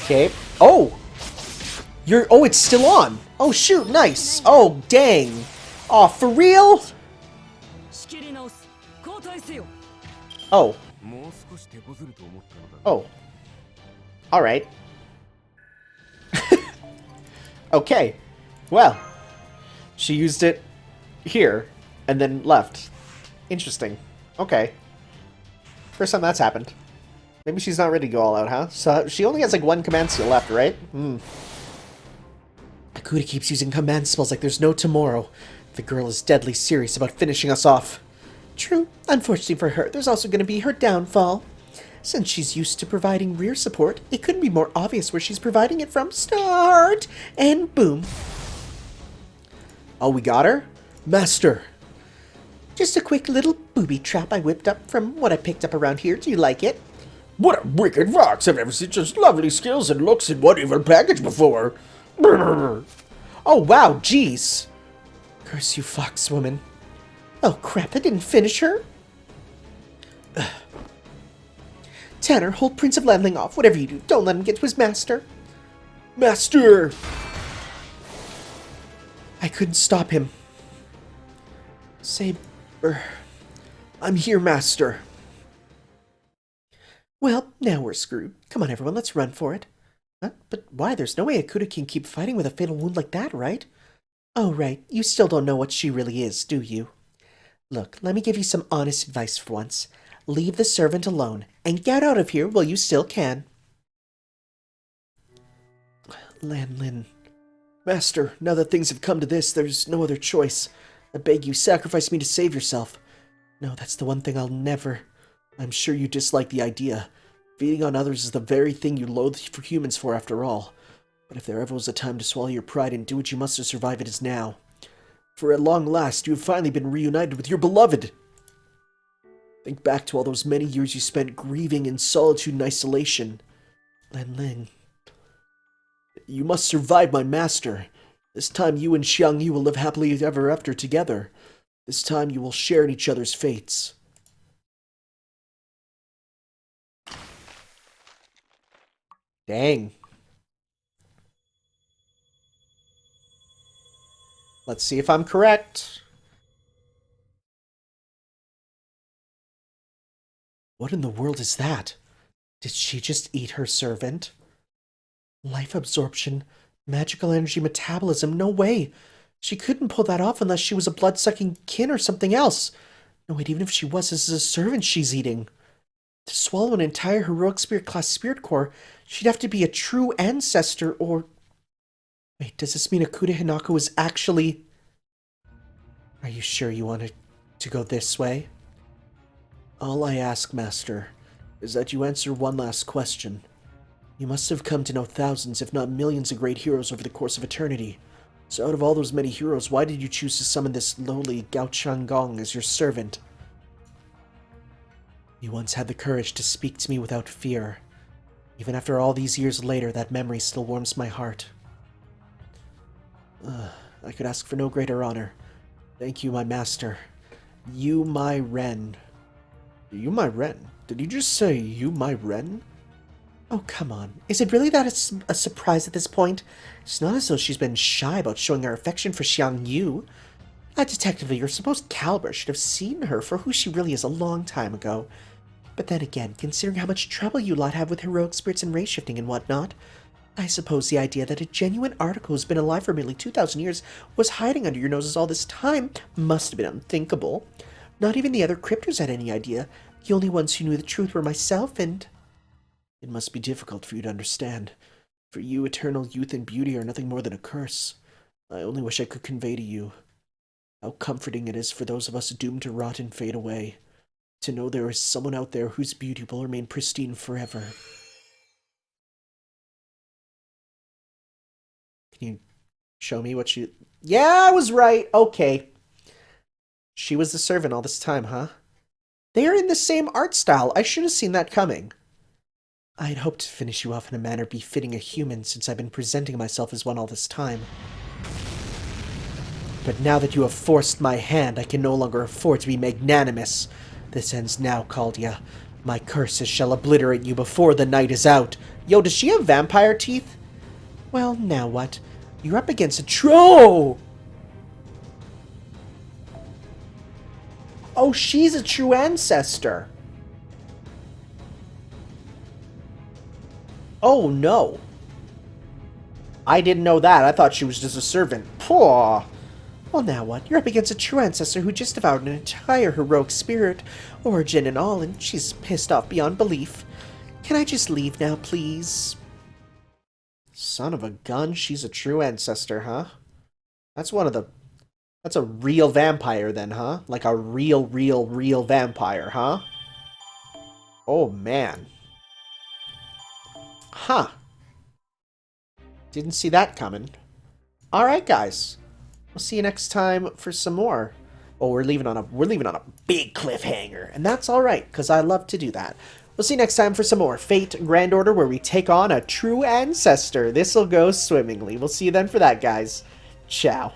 Okay. Oh, oh, it's still on. Oh shoot, nice. Oh dang. Oh, for real? Oh. Oh. Alright. Okay. Well. She used it here, and then left. Interesting. Okay. First time that's happened. Maybe she's not ready to go all out, huh? So she only has like 1 command skill left, right? Akuda keeps using command spells like there's no tomorrow. The girl is deadly serious about finishing us off. True. Unfortunately for her, there's also going to be her downfall. Since she's used to providing rear support, it couldn't be more obvious where she's providing it from. Start! And boom. Oh, we got her? Master! Just a quick little booby trap I whipped up from what I picked up around here. Do you like it? What a wicked fox! I've never seen such lovely skills and looks in one evil package before. Brrr. Oh, wow, jeez. Curse you, fox woman. Oh, crap, I didn't finish her. Tanner, hold Prince of Landling off. Whatever you do, don't let him get to his master. Master! I couldn't stop him. Saber. I'm here, master. Well, now we're screwed. Come on, everyone, let's run for it. But why? There's no way Akuda can keep fighting with a fatal wound like that, right? Oh, right. You still don't know what she really is, do you? Look, let me give you some honest advice for once. Leave the servant alone, and get out of here while you still can. Lanlin. Master, now that things have come to this, there's no other choice. I beg you, sacrifice me to save yourself. No, that's the one thing I'll never... I'm sure you dislike the idea. Feeding on others is the very thing you loathe for humans for, after all. But if there ever was a time to swallow your pride and do what you must to survive, it is now. For at long last, you have finally been reunited with your beloved. Think back to all those many years you spent grieving in solitude and isolation. Lanling. You must survive, my master. This time you and Xiang Yu will live happily ever after together. This time you will share in each other's fates. Dang. Let's see if I'm correct. What in the world is that? Did she just eat her servant? Life absorption, magical energy metabolism, no way. She couldn't pull that off unless she was a blood-sucking kin or something else. No, wait, even if she was, this is a servant she's eating. To swallow an entire heroic spirit class spirit core, she'd have to be a true ancestor or... Wait, does this mean Akuda Hinako is actually... Are you sure you wanted to go this way? All I ask, Master, is that you answer one last question. You must have come to know thousands, if not millions, of great heroes over the course of eternity. So out of all those many heroes, why did you choose to summon this lowly Gao Changgong as your servant? You once had the courage to speak to me without fear. Even after all these years later, that memory still warms my heart. I could ask for no greater honor. Thank you, my master. You, my Ren. You, my Ren? Did you just say, you, my Ren? Oh, come on. Is it really that a surprise at this point? It's not as though she's been shy about showing her affection for Xiang Yu. A detective of your supposed caliber should have seen her for who she really is a long time ago. But then again, considering how much trouble you lot have with heroic spirits and race shifting and whatnot, I suppose the idea that a genuine article who's been alive for nearly 2,000 years was hiding under your noses all this time must have been unthinkable. Not even the other cryptors had any idea. The only ones who knew the truth were myself and... It must be difficult for you to understand. For you, eternal youth and beauty are nothing more than a curse. I only wish I could convey to you how comforting it is for those of us doomed to rot and fade away, to know there is someone out there whose beauty will remain pristine forever. Can you show me what you... Yeah, I was right! Okay. She was the servant all this time, huh? They are in the same art style. I should have seen that coming. I had hoped to finish you off in a manner befitting a human since I've been presenting myself as one all this time. But now that you have forced my hand, I can no longer afford to be magnanimous. This ends now, Caldia. My curses shall obliterate you before the night is out. Yo, does she have vampire teeth? Well, now what? You're up against a tro! Oh, she's a true ancestor. Oh, no. I didn't know that. I thought she was just a servant. Poor. Well, now what? You're up against a true ancestor who just devoured an entire heroic spirit, origin and all, and she's pissed off beyond belief. Can I just leave now, please? Son of a gun, she's a true ancestor, huh? That's a real vampire then, huh? Like a real vampire, huh? Oh, man. Huh. Didn't see that coming. Alright, guys. We'll see you next time for some more. Oh, we're leaving on a big cliffhanger. And that's alright, because I love to do that. We'll see you next time for some more Fate Grand Order, where we take on a true ancestor. This'll go swimmingly. We'll see you then for that, guys. Ciao.